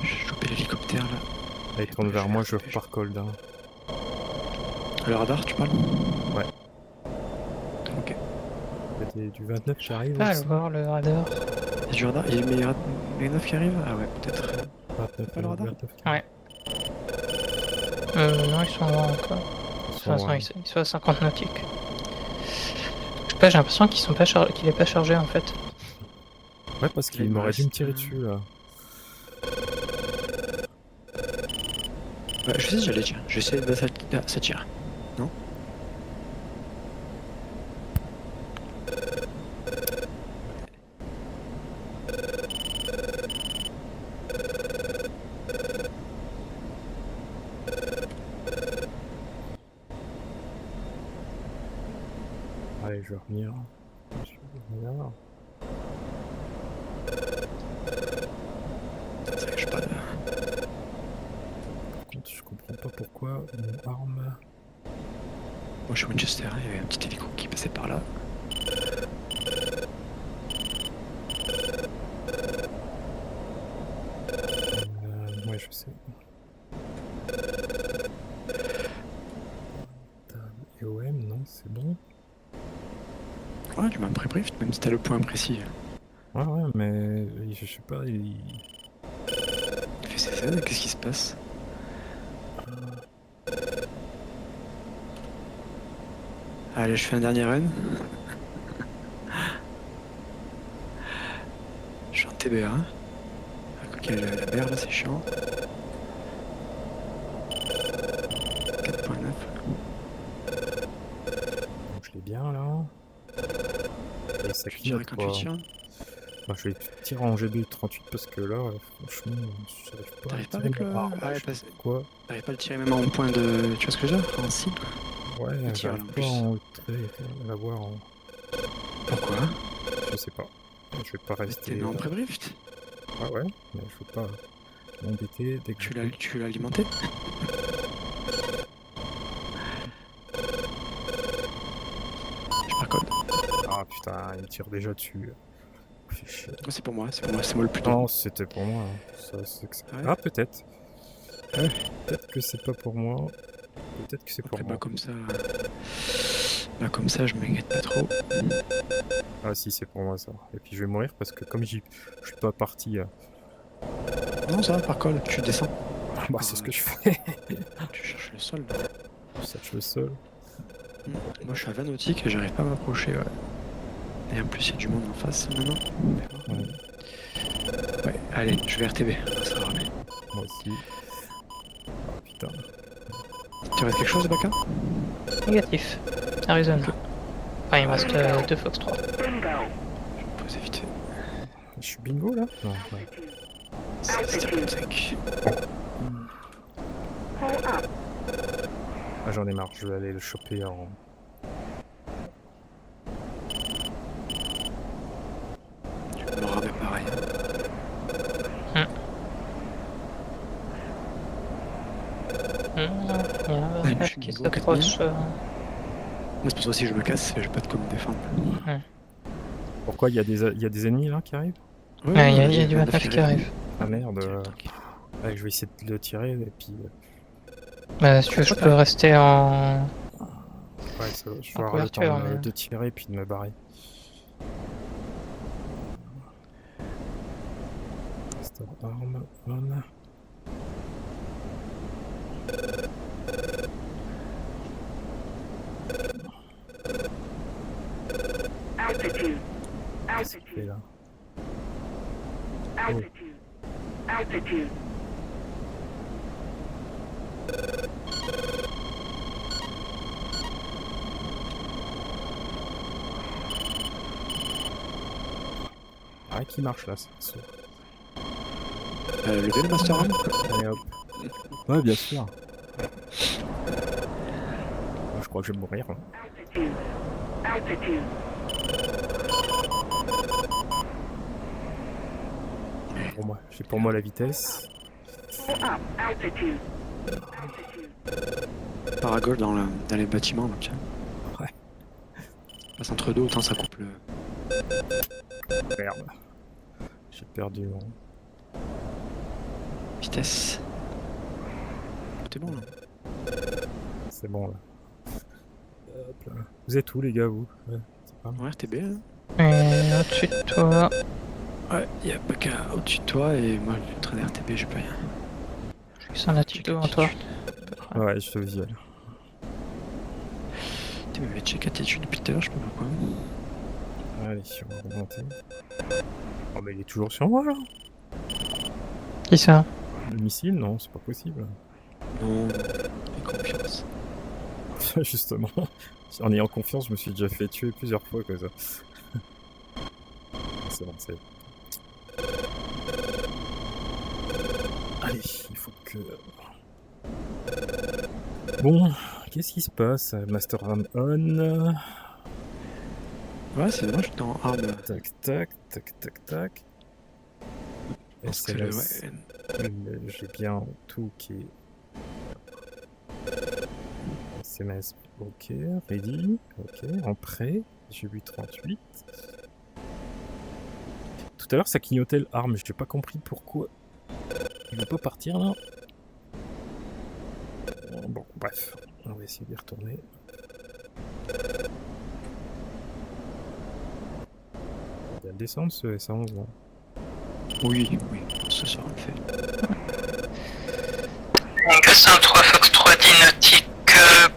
vais choper l'hélicoptère là. Là, il tourne vers moi, je repars cold. Hein. Le radar, tu parles? Ouais. Ok. Il y a du 29 qui arrive Pas à aussi. le voir le radar. Il y a du radar? Il y a les 9 qui arrivent? Ah ouais, peut-être. 29, Pas le radar 29 qui Ouais. Non, ils sont loin encore. sont Enfin, loin. ils sont à 50 nautiques. Je sais pas, j'ai l'impression qu'ils sont pas qu'il est pas chargé en fait. Ouais, parce qu'il Il me m'aurait dû me reste tirer un. dessus là. Ouais, je sais, j'allais tirer. J'essaie de ça tire. Non? Allez, je vais revenir. Je vais revenir. C'est vrai que je sais pas de... Par contre, je comprends pas pourquoi mon arme. Moi je suis Winchester, il y avait un petit hélico qui passait par là. Ouais, je sais. Et OM, non, c'est bon. Ouais, tu m'as un pré-brief, même si t'as le point précis. Ouais, ouais, mais je sais pas, Il fait ses aides, qu'est-ce qui se passe? Allez, je fais un dernier run. Je suis en TBA. Ah, quoi qu'il y a la mer là, c'est chiant. 4.9. donc je l'ai bien là. Et ça Tu dirais clignote quand quoi. tu tires. Moi, je vais tirer en GB38 parce que là, franchement, j'arrive pas à T'arrives pas tirer avec mon le. arme, Ah ouais, je sais parce... pas pourquoi. T'arrives pas à le tirer même en point de. Tu vois ce que je veux dire? En cible. Ouais, Il tire, là, j'arrive en pas plus. en à l'avoir en... Pourquoi? Je sais pas. Je vais pas T'es rester... mis en pré-brief? Ouais, ouais, mais je veux pas m'embêter dès que je peux. Tu l'as alimenté? Je par code. Ah putain, il me tire déjà dessus. Fait chier. Oh, c'est pour moi, c'est moi le plus tôt. Non, c'était pour moi. Hein. Ça, c'est que Ah ouais? ah, peut-être. Ah ouais. Peut-être que c'est pas pour moi. Peut-être que c'est pour Après, moi. comme ça, je m'inquiète pas trop. Ah si, c'est pour moi ça. Et puis je vais mourir parce que comme je suis pas parti... Non, ça va, par code, tu descends. Bah c'est ce que je fais. Tu cherches le sol. Je cherche le sol. Moi, je suis à 20 nautiques et j'arrive pas à m'approcher, ouais. Et en plus, il y a du monde en face maintenant. Ouais, Ouais, allez, je vais RTB. Ça va ramener. moi aussi. Ah putain. Tu restes quelque chose, Baka? Négatif. Arizona. Enfin, il me reste 2 Fox 3. Je vais poser vite fait. Je suis bingo là? Non, ouais. 7,5. Ah j'en ai marre, je vais aller le choper en... Tu me ramènes pareil. Il y a un je vache suis qui niveau 4000. s'approche. Moi, c'est pour ça aussi que je me casse, j'ai pas de quoi me défendre. Pourquoi il y a des ennemis là qui arrivent? Ouais, il y a vas-y, du on a 29 fait qui rire. arrive. Ah merde. Tranquille. Ouais, je vais essayer de le tirer et puis... Bah, si tu veux, je peux rester en. Ouais, ça, je En vais avoir le temps couverture, mais- de tirer et puis de me barrer. Master arm, on. Altitude. C'est fait, là. Altitude. Altitude. Ah, qui marche là, ça. Levez le Master Arm. Allez hop. Ouais, bien sûr. Je crois que je vais mourir. Là. Altitude. Altitude. J'ai pour moi la vitesse. Pull up. Altitude. Altitude. Par à gauche dans les bâtiments, là, tiens. Ouais. Passe entre deux, autant ça coupe le. Merde. J'ai perdu mon... Vitesse. T'es bon là. C'est bon là. Hop là. Vous êtes où les gars, vous? Ouais, c'est pas mal. Ouais, RTB là. Et au-dessus de toi. Ouais, y'a pas qu'à au-dessus de toi et moi je suis en train de RTB, j'ai pas rien. Je suis sans latitude devant toi. Ouais, je te visuel. Tu m'avais check attitude depuis tout à l'heure, je sais pas pourquoi. Allez, on va remonter. Oh, mais il est toujours sur moi là? Qui ça? Le missile? Non, c'est pas possible. Non, fais confiance. Justement. En ayant confiance, je me suis déjà fait tuer plusieurs fois comme ça. C'est bon, c'est... Allez, il faut que... Bon, qu'est-ce qui se passe? Master Arm on... Ouais, c'est dommage que t'es en arme. Tac, tac, tac, tac, tac. Parce que SLS, ouais, j'ai bien tout qui est... SMS, ok, ready, ok, en prêt, j'ai vu 38. Tout à l'heure ça clignotait l'arme, j'ai pas compris pourquoi. Il veut pas partir là. Bon, bref, on va essayer d'y retourner. Il va le descendre ce SA11 là. oui, ce sera fait. Gaston 3 Fox 3 Dynautique,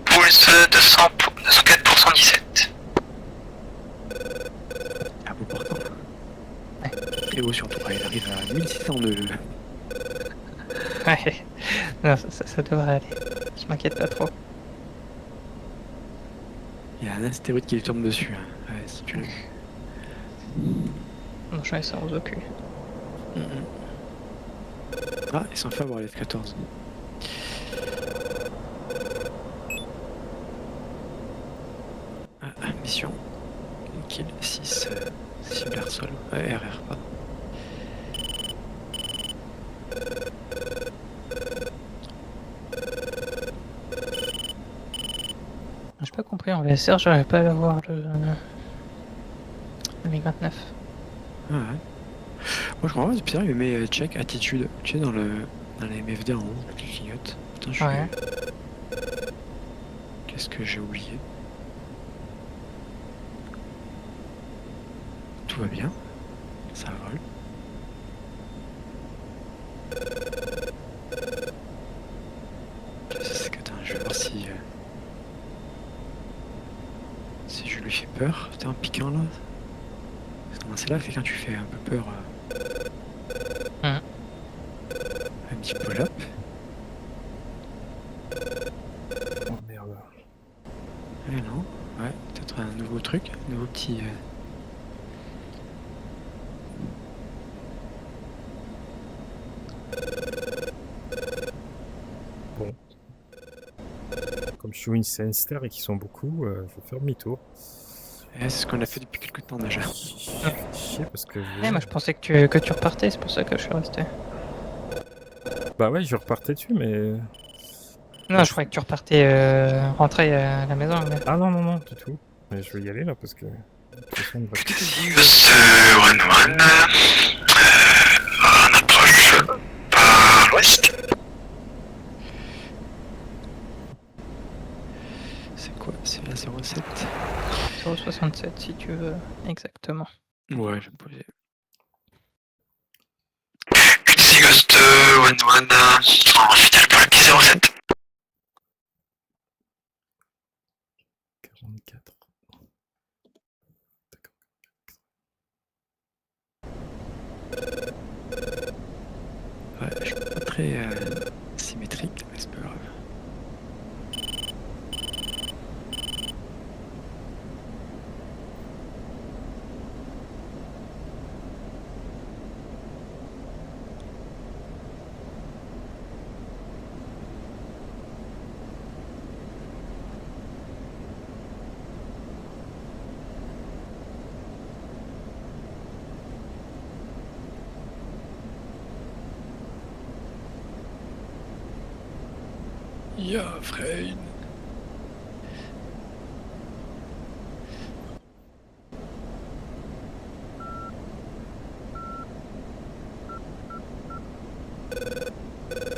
Pulse 204 pour 117. Ah, beau portant. Et haut surtout, il arrive à 1600 de... Ouais. Non, ça devrait aller. Je m'inquiète pas trop. Il y a un astéroïde qui lui tombe dessus. Hein. Ouais, si tu l'as vu. Non, j'en ai ça au cul. Ah, ils sont fait avoir les F-14. Ah, mission. Kill 6, cible air sol. RR, pardon. J'ai pas compris, en VSR, j'arrive pas à l'avoir le MiG-29. Ah ouais. Moi je comprends pas, c'est bizarre, il met check attitude. Tu sais, dans les MFD en haut, qui clignote. Putain, je suis... Ouais. Qu'est-ce que j'ai oublié? Tout va bien. Ça vole. Qu'est-ce que je vais voir si je lui fais peur. T'es un piquant là. C'est là quelqu'un tu fais un peu peur. Un petit pull-up. Oh merde. Eh non. Ouais, peut-être un nouveau truc, un nouveau petit. Bon. Comme je suis Winchester et qu'ils sont beaucoup, je vais faire demi-tour. C'est ce qu'on a fait depuis quelques temps déjà. Chier parce que Ouais, moi je pensais que tu repartais, c'est pour ça que je suis resté. Bah ouais, je repartais dessus, mais... Non, je croyais que tu repartais rentrer à la maison. Mais... Ah non, non, non, du tout. Mais je vais y aller là parce que... De toute façon, on va... One One, on approche par l'ouest. C'est quoi? C'est la 07. 067 si tu veux, exactement. Ouais, je vais me poser. Ghost One One, en fidèle pour le petit 07. 44. D'accord. Ouais, je suis pas très symétrique, mais c'est pas grave. Ja, Frein.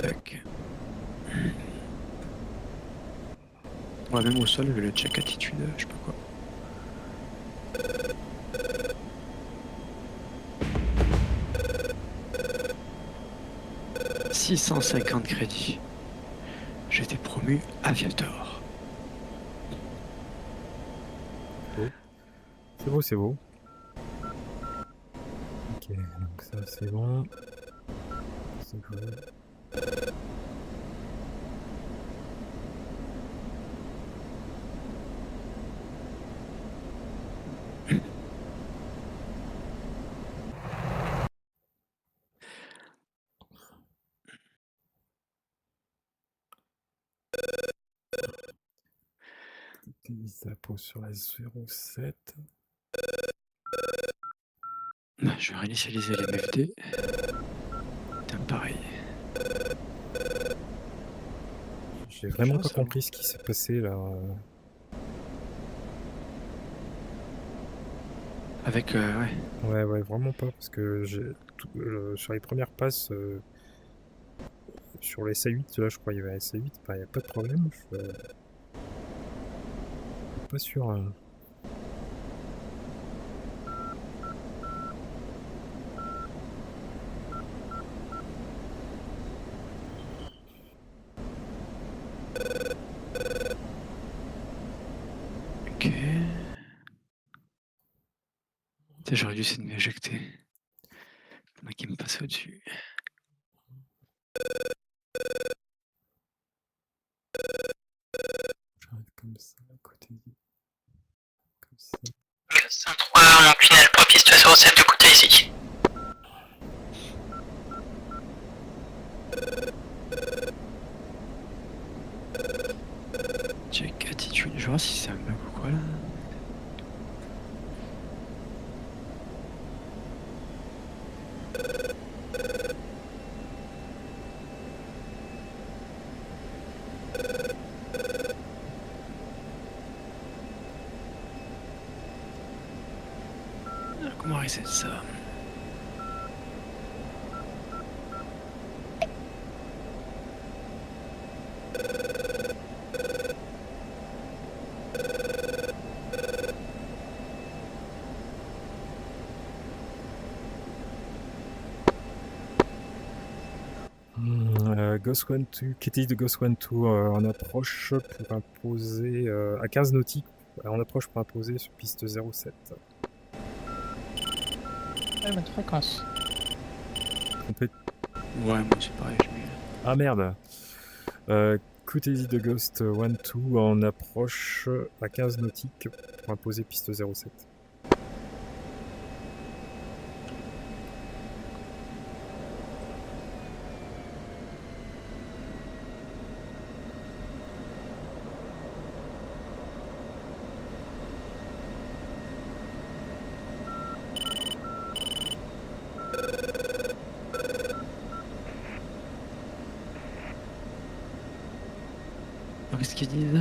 Tac. Ouais, même au sol, je vais le check attitude, je sais pas quoi. « 650 crédits. J'ai été promu aviateur. » C'est beau, c'est beau. Ok, donc ça c'est bon. C'est cool. Ça pose sur la 07. Je vais réinitialiser les MFD. Putain, pareil. J'ai vraiment pas ça compris ce qui s'est passé là. Avec, ouais. Ouais, vraiment pas, parce que sur les premières passes, sur les SA8, là je crois qu'il y avait SA8, il n'y a pas de problème. Je suis pas sûr. Ok. Putain, j'aurais dû essayer de m'éjecter. Le mec qui me passe au-dessus. J'arrive comme ça, à côté. Comme ça. Gaston 3, mon tunnel pour piste 07 de côté ici. Check attitude. Je vais voir si c'est un bug ou quoi là. Comment reset ça? Ghost One 2, Kitty de Ghost One 2 en approche pour imposer à 15 nautiques, en approche pour imposer sur piste 07. Ouais, bonne fréquence. Trompé. Ouais, moi c'est pareil, je mets. Ah merde. Courtesy de Ghost One 2 en approche à 15 nautiques pour imposer piste 07. Qu'est-ce qu'ils disent?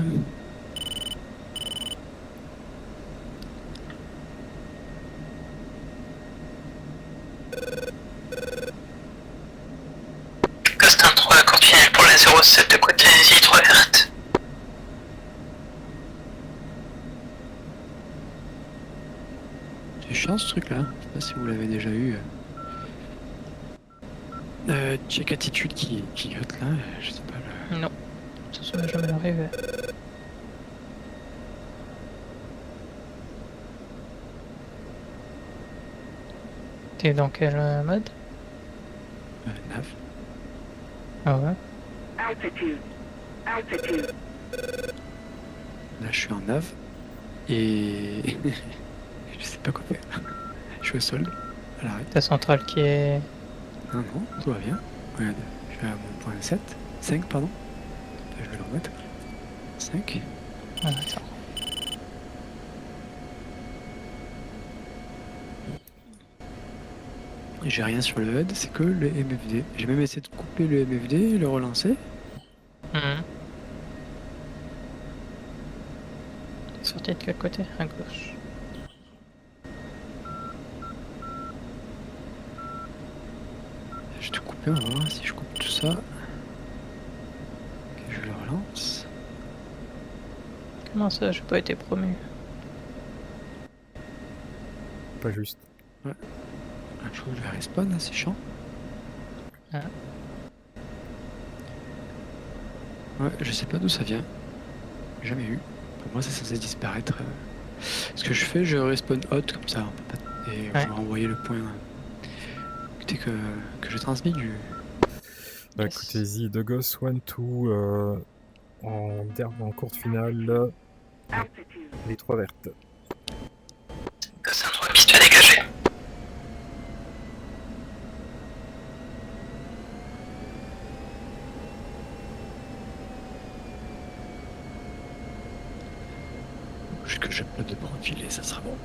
Gaston 3, accord tunnel pour la 07 de côté ici, 3 verte. C'est chiant ce truc là. Je sais pas si vous l'avez déjà eu. Check attitude qui clignote là. Je sais pas. Non, ça m'est jamais arrivé. T'es dans quel mode? Nav. Ah ouais? Altitude. Altitude. Là je suis en nav. Et. je sais pas quoi faire. Je suis au sol. À l'arrêt. Ta centrale qui est... Non, tout va bien. Regarde, je suis à mon point 7. 5, pardon. Je vais le remettre. 5. Ah, attends. J'ai rien sur le HUD, c'est que le MFD. J'ai même essayé de couper le MFD et le relancer. Mhm. Sortie de quel côté? À gauche. Je vais tout couper, on va voir si je coupe tout ça. Ok, je le relance. Comment ça, j'ai pas été promu? Pas juste. Je trouve que je vais respawn, là, c'est chiant. Ah. Ouais, je sais pas d'où ça vient. Jamais eu. Pour moi, c'est censé disparaître. Ce que je fais, je respawn hot comme ça. On peut pas... Et Ouais. je vais renvoyer le point. Écoutez, que je transmis du. Yes. Courtesy de Ghost One 2 en courte finale, Altitude. les 3 vertes. Gaston 3, piste dégagée. Juste que je peux de profil et ça sera bon.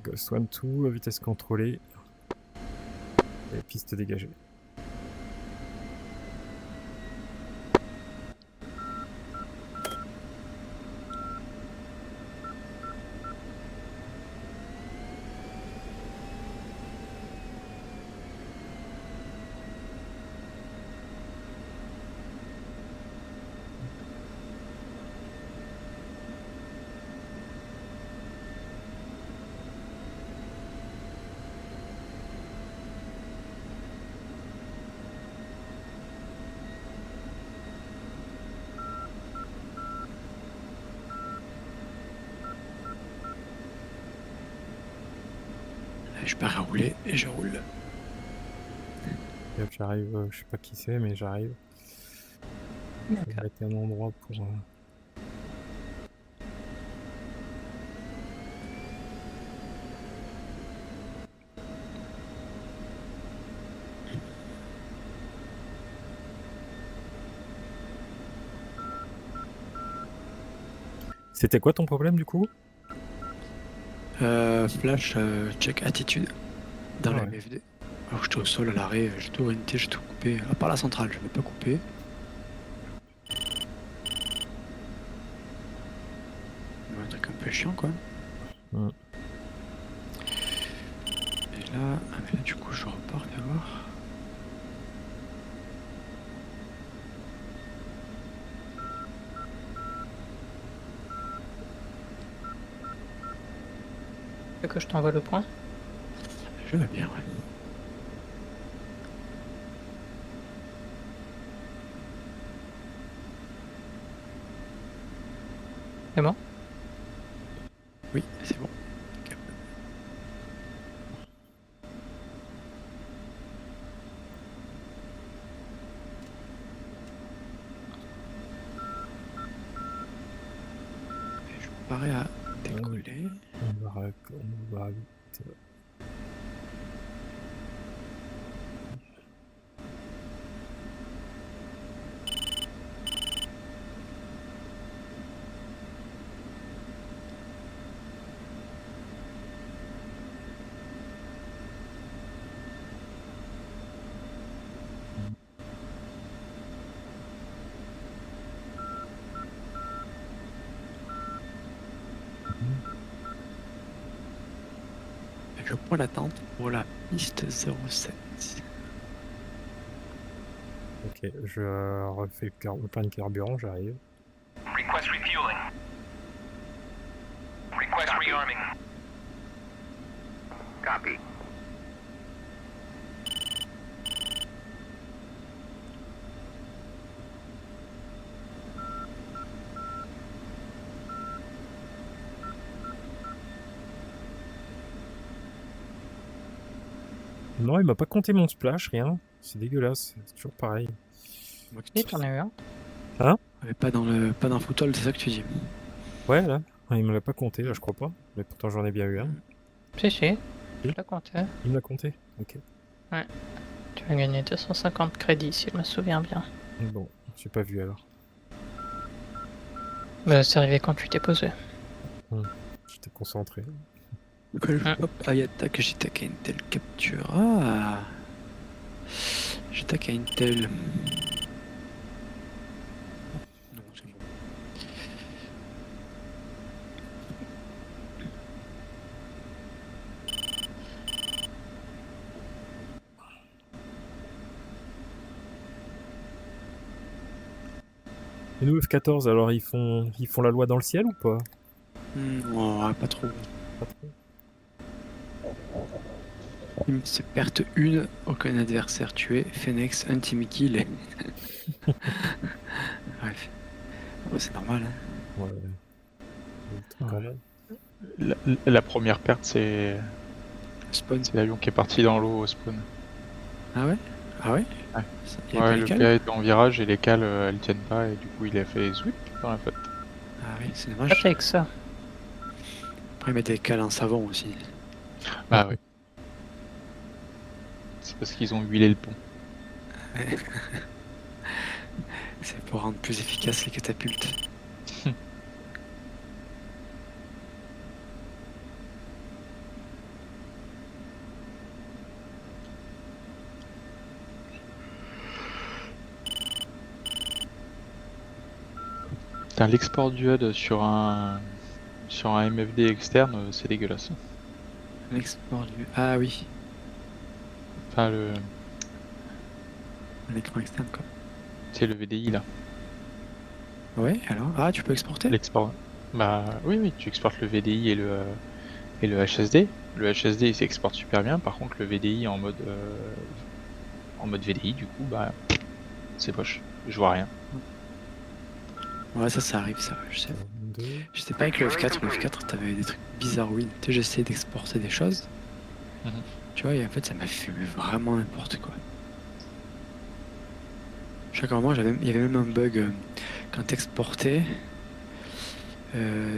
Ghost 1-2, vitesse contrôlée. Et piste dégagée. Je pars à rouler et je roule. Et hop, j'arrive, je sais pas qui c'est, mais j'arrive. Je vais D'accord. mettre un endroit pour... C'était quoi ton problème du coup? Flash, check attitude dans la Ouais. MFD. Alors j'étais au sol à l'arrêt, j'ai tout orienté, j'ai tout coupé. À part la centrale, je ne vais pas couper. Un truc un peu chiant quoi. Mm. Et là, mais là du coup je repars, fais voir. Tu veux que je t'envoie le point? Je vais bien, ouais. C'est bon? Oui, c'est bon. Et je parais à décoller. On va vite. Et je prends l'attente pour la piste 07. Ok, je refais le plein de carburant, j'arrive. Request refueling. Request rearming. Copy. Non, il m'a pas compté mon splash, rien. C'est dégueulasse, c'est toujours pareil. Si, t'en as eu un. Mais pas dans le foothold, c'est ça que tu dis. Ouais, là, il me l'a pas compté, là, je crois pas. Mais pourtant, j'en ai bien eu un. Si, si. Je l'ai compté. Il me l'a compté. Ok. Tu as gagné 250 crédits, si je me souviens bien. Bon, j'ai pas vu alors. Bah, c'est arrivé quand tu t'es posé. J'étais concentré. Hop, aïe attaque, j'attaque à Intel capture. Ah, j'attaque à Intel. Non, c'est bon. Et nous, F14, alors ils font la loi dans le ciel ou pas? Non, pas trop. Pas trop. C'est perte 1, aucun adversaire tué. Phoenix, un team kill. Bref. Ouais, c'est normal. Hein. Ouais. Quand même. La première perte, c'est Spawn. l'avion qui est parti dans l'eau au spawn. Ah ouais? Ah ouais? Ouais. Il y a pas Ouais, les le cales gars était en virage et les cales elles tiennent pas et du coup il a fait zwip dans la flotte. Ah oui, c'est Pas dommage. avec ça. Après, ils mettent des cales en savon aussi. Bah ouais. C'est parce qu'ils ont huilé le pont. C'est pour rendre plus efficaces les catapultes. Putain, l'export du HUD sur un MFD externe, c'est dégueulasse. L'export du. Ah oui, Enfin, l'écran externe quoi. c'est le VDI là. Ouais, alors. Ah, tu peux exporter? L'export. Bah oui, tu exportes le VDI et le HSD. Le HSD il s'exporte super bien, par contre le VDI en mode VDI du coup bah c'est poche, je vois rien. Ouais, ça arrive, ça, je sais. 42. Je sais pas avec le F4, t'avais des trucs bizarres, oui. Tu sais, j'essayais d'exporter des choses. Mhm. Tu vois, et en fait, ça m'a fait vraiment n'importe quoi. Chaque moment, il y avait même un bug quand t'exportais,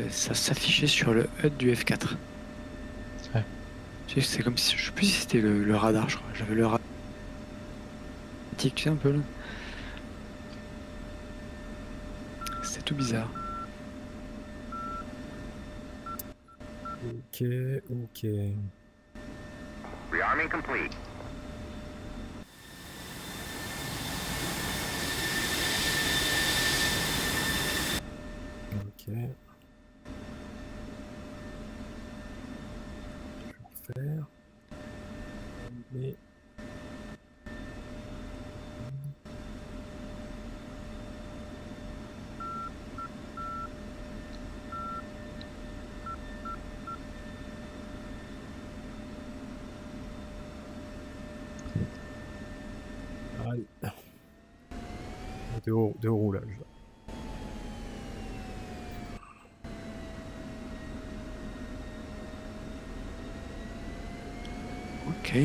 ça s'affichait sur le HUD du F4. Ouais. Tu sais, c'est comme si, je sais plus si c'était le radar, je crois. J'avais le radar. Tu sais un peu là. C'était tout bizarre. Ok, ok. Rearming complete. Ok. Je vais refaire. Mais... Allez. De roulage. Ok.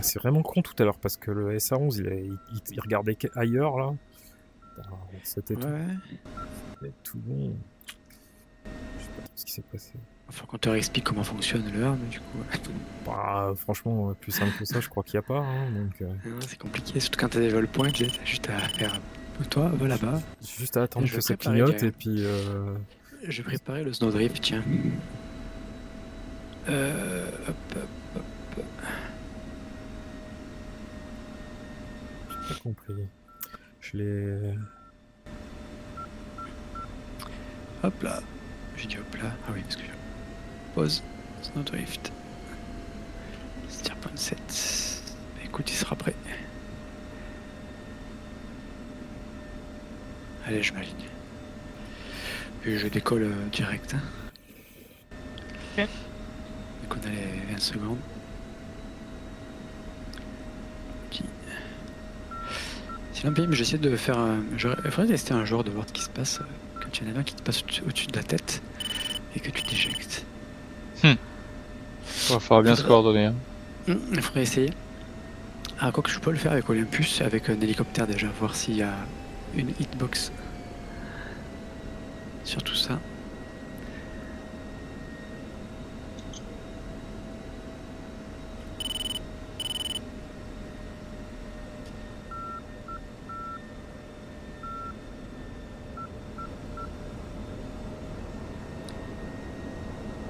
C'est vraiment con tout à l'heure parce que le SA11 il regardait ailleurs là. C'était tout bon. Je sais pas trop ce qui s'est passé. Faut qu'on te réexplique comment fonctionne le ARM du coup. Bah, franchement, plus simple que ça, je crois qu'il n'y a pas. Hein, donc, Non, c'est compliqué, surtout quand t'as des vol points, t'as juste à faire. Toi, va là-bas. juste à attendre Je que vais ça préparer clignote du- et puis. Je vais préparer le Snowdrift, tiens. Hop, hop. J'ai pas compris. Je l'ai. Hop là. J'ai dit hop là. Ah oui, parce que je pause. Snowdrift. Steer.7. Écoute, il sera prêt. Allez, je m'aligne. Puis je décolle direct. Hein. Ok. Dès qu'on a les 20 secondes. Petit. Sinon, PM, j'essaie de faire un. Il faudrait tester un jour de voir ce qui se passe quand il y en a un qui te passe au-dessus de la tête et que tu t'éjectes. Il faudra bien se coordonner. Hein. Il faudrait essayer. Ah, quoi que je peux le faire avec Olympus, avec un hélicoptère déjà, voir s'il y a une hitbox sur tout ça.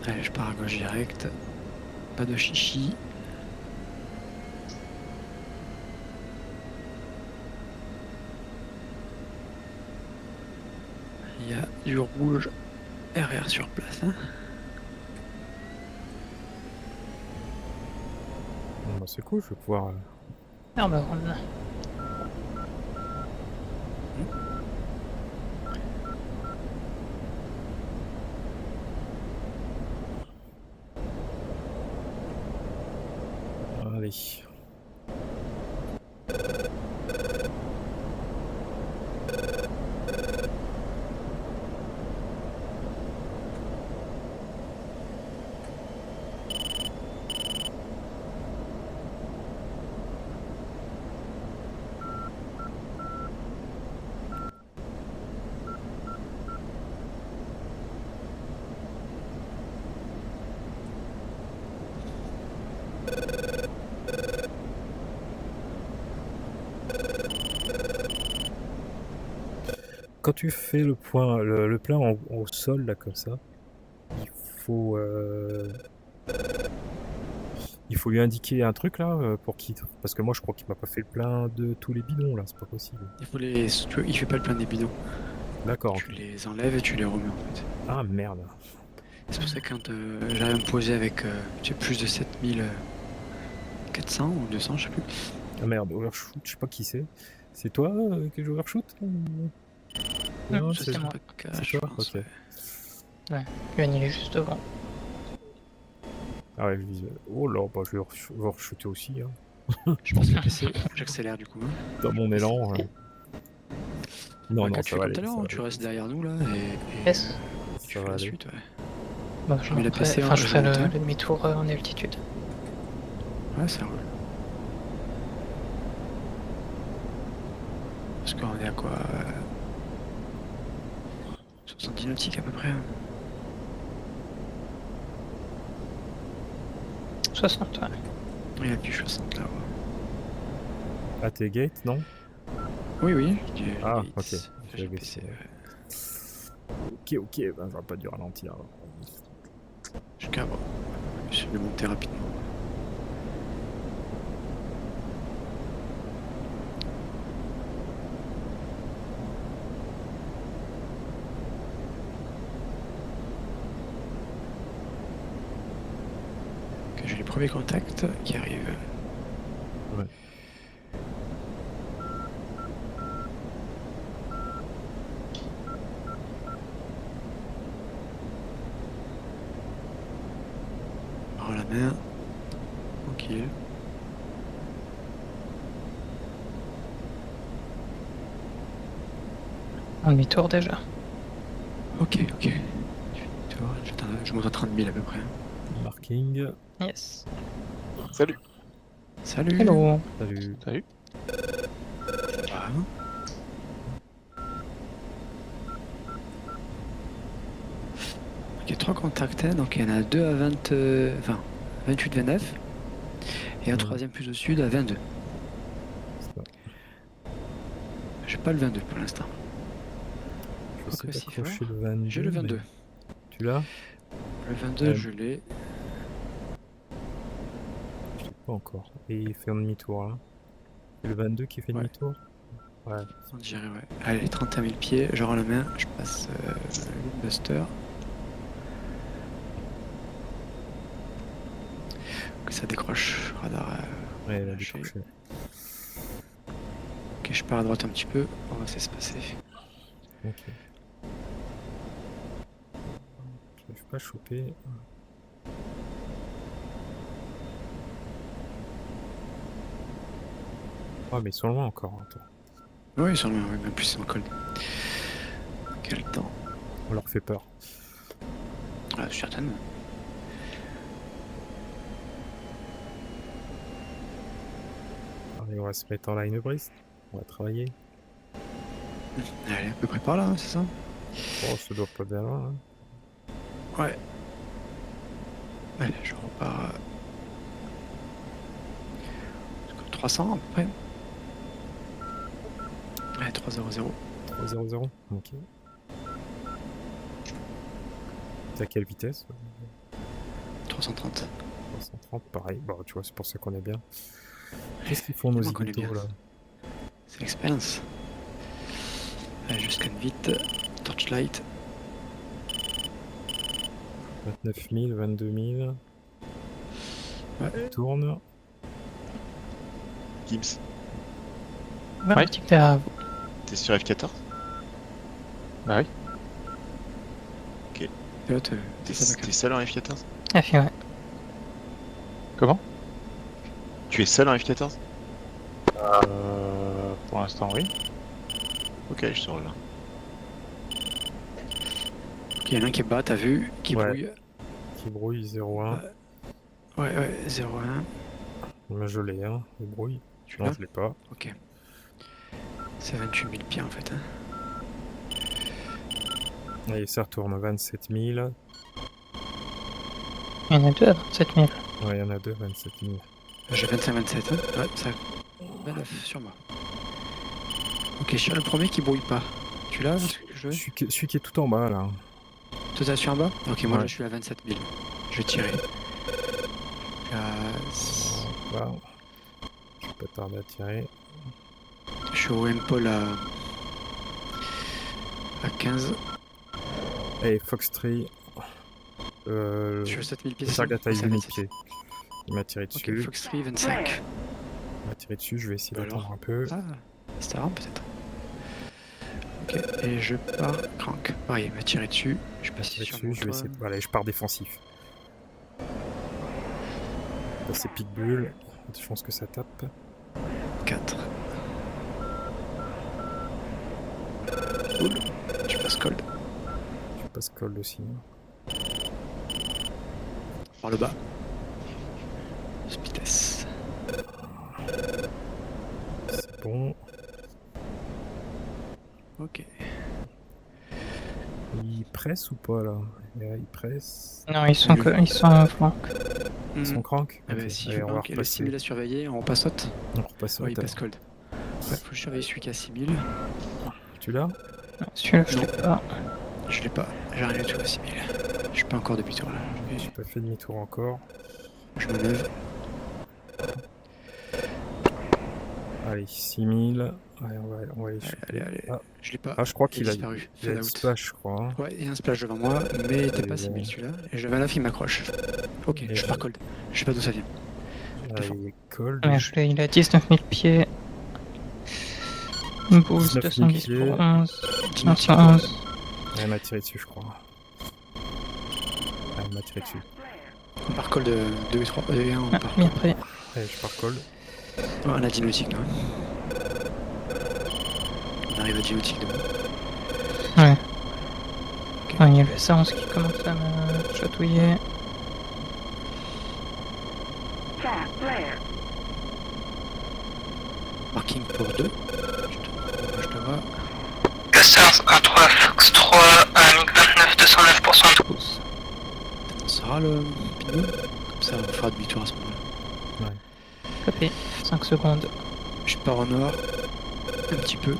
Allez, je pars à gauche direct. Pas de chichi. Il y a du rouge RR sur place. Hein. Bon, bah, c'est cool, je vais pouvoir. Merde, Ron. Allez. Quand tu fais le plein au sol là comme ça, il faut Il faut lui indiquer un truc là pour qu'il. Parce que moi je crois qu'il m'a pas fait le plein de tous les bidons là, c'est pas possible. Il fait pas le plein des bidons. D'accord. Tu les enlèves et tu les remets en fait. Ah merde. C'est pour ça que quand j'avais me poser avec plus de 7400 ou 200, je sais plus. Ah merde, overshoot, je sais pas qui c'est. C'est toi que j'ai overshoot Non, Ça, c'est un moi. peu de cash, C'est je toi. pense, Ok. ouais. Yuan, il est juste devant. Ah ouais, je visuel. Oh là, bah je vais overshooter aussi. Hein. Je pense que PC, j'accélère du coup. Hein. Dans mon élan. Non, Ouais, non, quand tu ça fais va comme aller. tout à l'heure, ça va tu aller. restes derrière nous là et Yes. tu Ça fais va la aller. suite. Ouais. Bah, Je mets la PC enfin, je ferai le horizontal. demi-tour en altitude. Ouais, ça roule. Parce qu'on est à quoi 70 nautiques à peu près. Hein. 60, ouais. Il y a plus 60 là. Ouais. Ah, t'es gate, non? Oui, oui. Ah, Gates. ok. J'ai J'avais PC, essayé. ouais. Ok, ben j'aurais pas dû ralentir. Jusqu'à bon. Je vais monter rapidement. Ok, j'ai les premiers contacts qui arrivent. Ouais. Prends la mer. Tranquille. En demi-tour déjà. Ok, ok. Tu vois, je monte à 30 000 à peu près. Marking. Yes. Salut. Salut. Hello. Salut. Salut. Ah. Ok, 3 contacts, hein, donc il y en a 2 à 28-29 et un troisième plus au sud à 22. Ça. J'ai pas le 22 pour l'instant. Je sais que si d'accrocher fort. le 22. J'ai le 22. mais- Tu l'as? Le 22, Ouais. je l'ai. Je l'ai pas encore. Et il fait un demi-tour là. C'est le 22 qui fait Ouais. demi-tour? Ouais. On dirait, ouais. Allez, 31 000 pieds, je rends la main, je passe le buster. Que ça décroche, radar. Ouais, il a lâché. décroché. Ok, je pars à droite un petit peu, on va s'espacer. Ok. Je n'arrive pas à choper. Ah, mais ils sont loin encore. Attends. Oui, sur le oui, même plus c'est en col. Quel temps. On leur fait peur. Ah, certainement. Allez, on va se mettre en line breast. On va travailler. Allez, à peu près par là, hein, c'est ça? Oh, ça doit pas bien loin. Hein. Ouais. Allez, je repars. 300 à peu près. Allez, 300. 3-0-0. Ok. T'as quelle vitesse? 330. 330, pareil. Bon, tu vois, c'est pour ça qu'on est bien. Qu'est-ce qu'ils font nos On connaît ignitos bien. là? C'est l'expérience. Allez, je scanne vite. Torchlight. 29 000, 22 000. Ouais. Tourne. Gims, Ouais, Ouais. petit à vous. t'es sur F14? Bah oui. Et là, t'es T'es ça, d'accord. t'es seul en F14? Ah, fi, ouais. Comment? Tu es seul en F14? Pour l'instant, oui. Ok, je sors là. Il y en a un qui est bas, t'as vu, qui Ouais. brouille. Qui brouille 0-1. Ouais, 0-1. Moi je l'ai, hein. Il brouille. Tu Non, l'as? je l'ai pas. Ok. C'est 28 000 pieds en fait. Hein. Allez, ça retourne à 27 000. Il y en a deux à 27 000. Ouais, il y en a deux, 27 000. J'ai 25-27. Hein. Ouais, ça. 29 sur moi. Ok, sur le premier qui brouille pas. Tu l'as ce que je veux? Celui qui est tout en bas là. Toi t'as sur en bas? Ok, moi Ouais. là je suis à 27 000. Je vais tirer. Là. Je vais pas tarder à tirer. Je suis au M-Pole à 15. Allez, Foxtree. Je suis à 7000 pieds. Le target a c'est 8000 ça, pieds. Il m'a tiré Ok, dessus. Fox 3, 25. Il m'a tiré dessus, je vais essayer Bah d'attendre alors. un peu. Ah, c'est un peut-être. Ok, et je pars crank. Pareil, il m'a tiré dessus. Je sais pas si Tiré sur dessus, mon je vais toit. essayer. Voilà, je pars défensif. Là, c'est Pitbull. Je pense que ça tape. 4. Cool. Je passe cold. Je passe cold aussi. Par le bas. Vitesse. C'est bon. Ok. Il presse ou pas là? Il presse. Non, ils sont en flanc. Ils sont crank? Ah bah, Ok. si Allez, je on va vois qu'il y a le repasser. 6000 à surveiller, on repasse haute. On repasse Ouais, il au passe cold. Ouais, faut que je surveille celui qui a 6000. Tu l'as? Non, celui-là, je Non. l'ai pas. Je l'ai pas, j'ai rien du tout à 6000. Je suis pas encore demi-tour là. J'ai pas fait demi-tour encore. Je me lève. Allez, 6000. Allez, on va aller choper. Allez. Ah. Je l'ai pas. Ah, je crois Il qu'il a disparu. il a Fade une out. splash, je crois. Hein. Ouais, il y a un splash devant moi, mais il était pas Et 6000 bon. celui-là. Et j'avais un laf qui m'accroche. Ok, Et je pars cold. Je sais pas d'où ça vient. Allez, cold. Ouais, il a 19 000 pieds. Boost 19 000 210 pieds. pour 11. 911. Elle m'a tiré dessus, je crois. Elle m'a tiré dessus. On part cold 2 et 3. Et 1, on Ah, part bien cold. pris. Allez, je pars cold. Ouais, on a Dinotique, nous. On arrive à Dinotique demain. Ouais. Ok. Ah, il y a le S11 qui commence à me chatouiller. Flat flare. Marking pour 2. Je te vois. Custer 1-3, Fox 3, MiG 29, 209 pour 112. On sera le pitbull. Comme ça, on fera demi-tour à ce moment-là. Copé. 5 secondes. Je pars au nord. Un petit peu. Et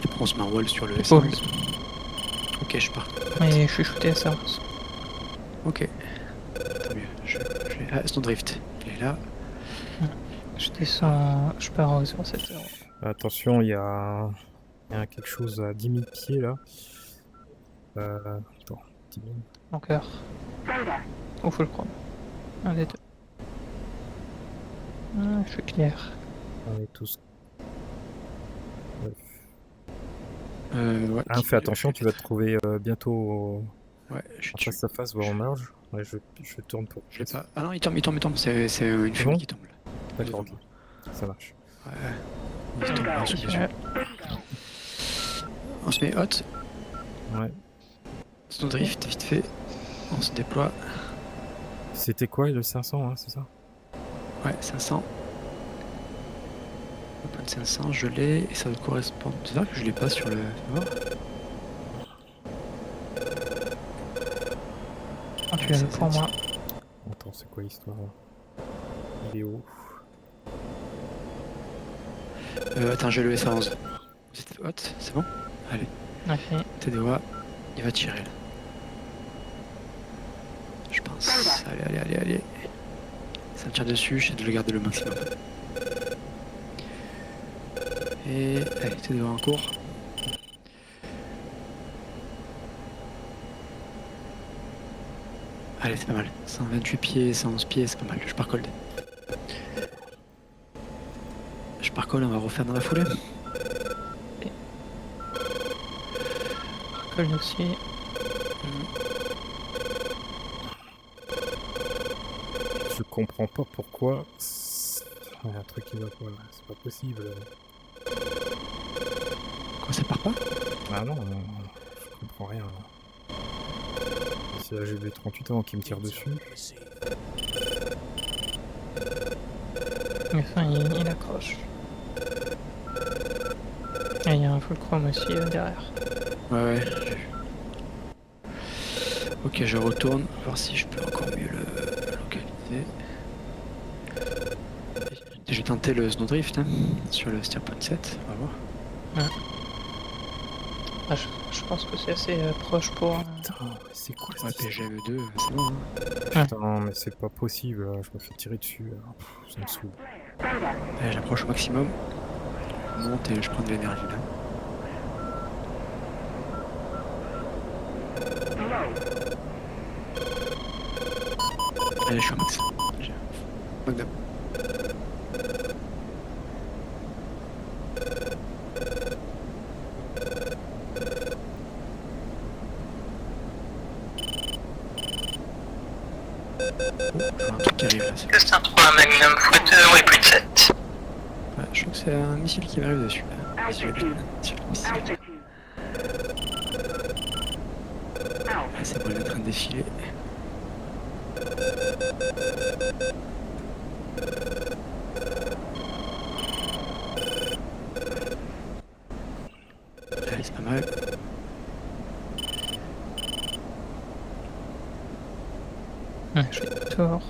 après, on se met un wall sur le Pôle. S11. Ok, je pars. Et je suis shooté à ça. Ok. Tant mieux. Ah, Snowdrift. Il est là. Je descends. Je pars au 07. Attention, il y a quelque chose à 10 000 pieds là. Attends, 10 000. Mon cœur. Radar. Ou full chrome. Un des deux. Ah, je suis clair. On est tous. Ouais. Fais attention, tu vas te trouver bientôt Ouais, je suis en dessus. face à face ou en marge. Ouais, je tourne pour. Je l'ai pas. Ah non, il tombe. C'est une C'est fumée bon qui tombe. Là. D'accord, ok. Ça marche. Ouais. Il tombe là, bien sûr. Ouais. On se met hot. Ouais. Snowdrift, vite fait. On se déploie. C'était quoi le 500, hein, c'est ça? Ouais, 500. Open 500, je l'ai. Et ça doit correspondre. C'est vrai que je l'ai pas sur le. Fais voir. Ah, tu l'as vu pour moi. Attends, c'est quoi l'histoire là? Il est où? Attends, j'ai le SA11. C'est hot, c'est bon? Allez, Ok. TDOA, il va tirer là. Je pense. Allez. Ça me tire dessus, j'essaie de le garder le maximum. Et. Allez, TDOA en cours. Allez, c'est pas mal. 128 pieds, 111 pieds, c'est pas mal. Je pars cold. Je pars cold, on va refaire dans la foulée. Colle aussi. Je comprends pas pourquoi. Il y a un truc qui va pas là. C'est pas possible. Quoi, ça part pas? Ah non, je comprends rien. C'est la GB38 ans qui me tire dessus. Mais enfin, il accroche. Et il y a un full chrome aussi derrière. Ouais, j'ai vu. Ok, je retourne, voir si je peux encore mieux le localiser. J'ai tenté le Snowdrift hein, sur le Steerpoint 7, on va voir. Ouais. Ah, je pense que c'est assez proche pour... Putain, c'est quoi Ouais, cette histoire PGM2, c'est bon. Hein. Putain, mais c'est pas possible, là. Je me fais tirer dessus. Ça me saoule. Allez, j'approche au maximum. Je monte et je prends de l'énergie là. Allez, je suis au max. Magnum. Un truc qui arrive là. C'est... Juste un 3 Magnum x2, ouais, plus de 7. Ouais, je crois que c'est un missile qui m'arrive dessus. Là. Sur le missile. Altitude. Ah, c'est bon, il est en train de défiler. Allez, c'est pas mal. Je fais tour.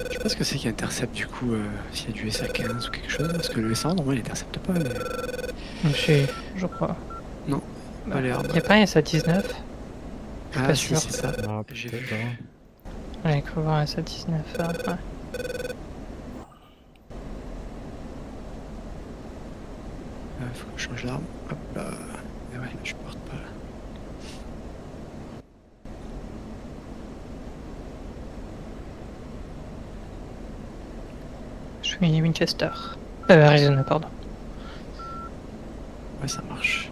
Je sais pas ce que c'est qui intercepte du coup, s'il y a du SA-15 ou quelque chose, parce que le SA normalement il intercepte pas. Mais... Je crois. Non, pas l'air. Y'a pas un SA-19? Ah, pas si, sûr. c'est ça. Ah, J'ai peut-être, vu. hein. J'avais cru voir un SA-19. Ouais. Faut que je change d'arme. Hop là. Mais ouais, je porte pas là. Je suis Winchester. Arizona, pardon. Ouais, ça marche.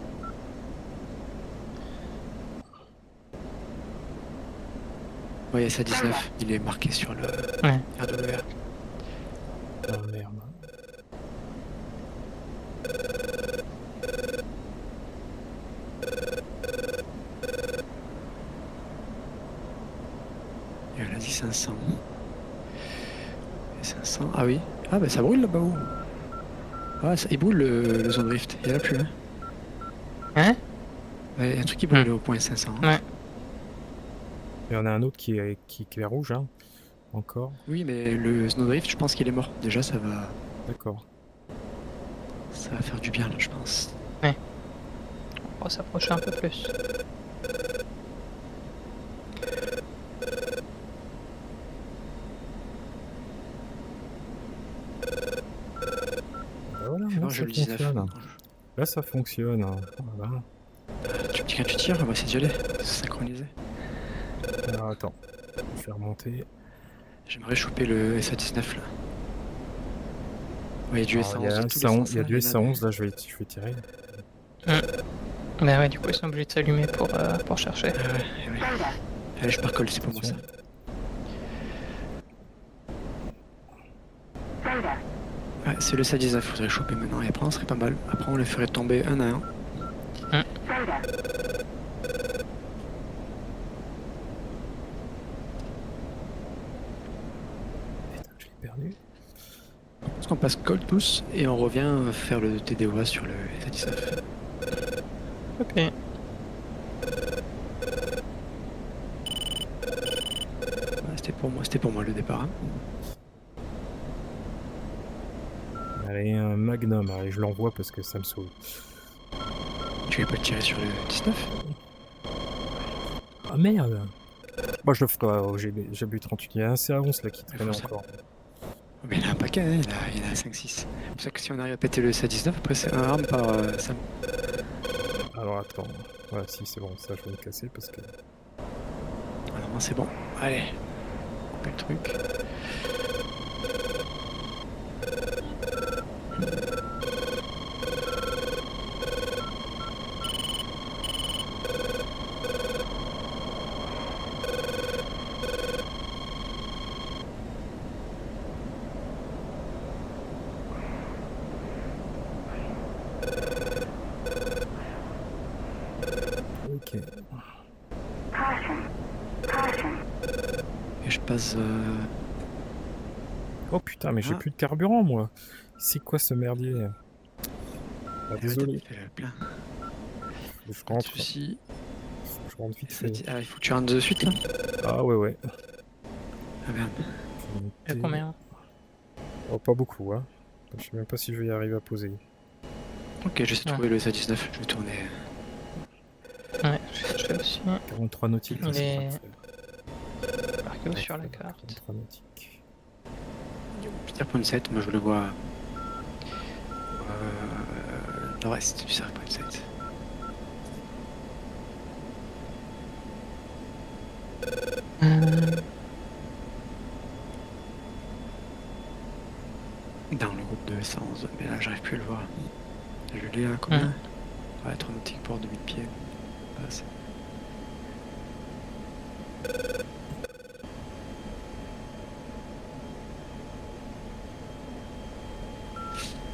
Ouais, il y a SA-19. Il est marqué sur le Ouais. RWR. Ah, merde. Il y a l'Asie 500. Et 500. Ah oui. Ah bah ça brûle là-bas où? Ah, ça, il brûle le zone rift. Il y en a plus hein. Hein? Ouais, il y a un truc qui brûle au point 500. Hein. Ouais. Il y en a un autre qui est rouge, hein. Encore. Oui, mais le Snowdrift, je pense qu'il est mort. Déjà, ça va D'accord. faire du bien là, je pense. On va s'approcher un peu plus. Bah voilà, Fais là, voir, ça je le 19. fonctionne. Là, ça fonctionne. Hein. Voilà. Tu me dis quand tu tires, on va essayer d'y aller. C'est synchronisé. Alors, attends. Je vais remonter. J'aimerais choper le SA-19 là. Ouais, il y a du Alors, SA-11. il y a, dans tous les SA-11, sens, il y a hein, du en SA-11, là, je vais tirer. Bah ouais, du coup, ils sont obligés de s'allumer pour chercher. Ah ouais, ouais. Allez, je pars colle, c'est pour moi ça. Ouais, c'est le SA-19, faudrait choper maintenant. Et après, on serait pas mal. Après, on les ferait tomber un à un. Putain, je l'ai perdu. Parce qu'on passe colle tous et on revient faire le TDOA sur le SA-19. Ok. Ouais, c'était pour moi le départ. Hein. Allez, un Magnum, allez, je l'envoie parce que ça me saoule. Tu veux pas le tirer sur le 19? Ah merde! Moi je le ferai au GB38. Il y a un CA11 là qui traîne faut ça. encore. Mais il a un paquet, hein, il a 5-6. C'est pour ça que si on arrive à péter le SA-19, après c'est un arme par Sam. Alors attends. Ouais, si c'est bon, ça je vais me casser parce que. Ah non, c'est bon. Allez. Couper le truc. Ok. Et je passe. Oh putain, mais j'ai Ah. plus de carburant moi! C'est quoi ce merdier? Ah, désolé, Fais le plein. je Pas de rentre, soucis. je rentre vite Ça fait. dit- Ah, il faut que tu rentres de suite là. Ah ouais, ouais. Ah merde. Y'a combien? Oh, pas beaucoup, hein. Je sais même pas si je vais y arriver à poser. Ok, j'essaie de trouver le SA-19, je vais tourner. Ouais, je fais aussi. 43 nautiques. Il c'est est- pas faire. Marqué où sur la carte? 43 nautiques. Peter Point 7, moi je le vois nord-est du cercle Point 7. Dans le groupe de 111, mais là j'arrive plus à le voir. Je l'ai à combien? Ouais, 3 nautiques pour 2000 pieds. Pas assez.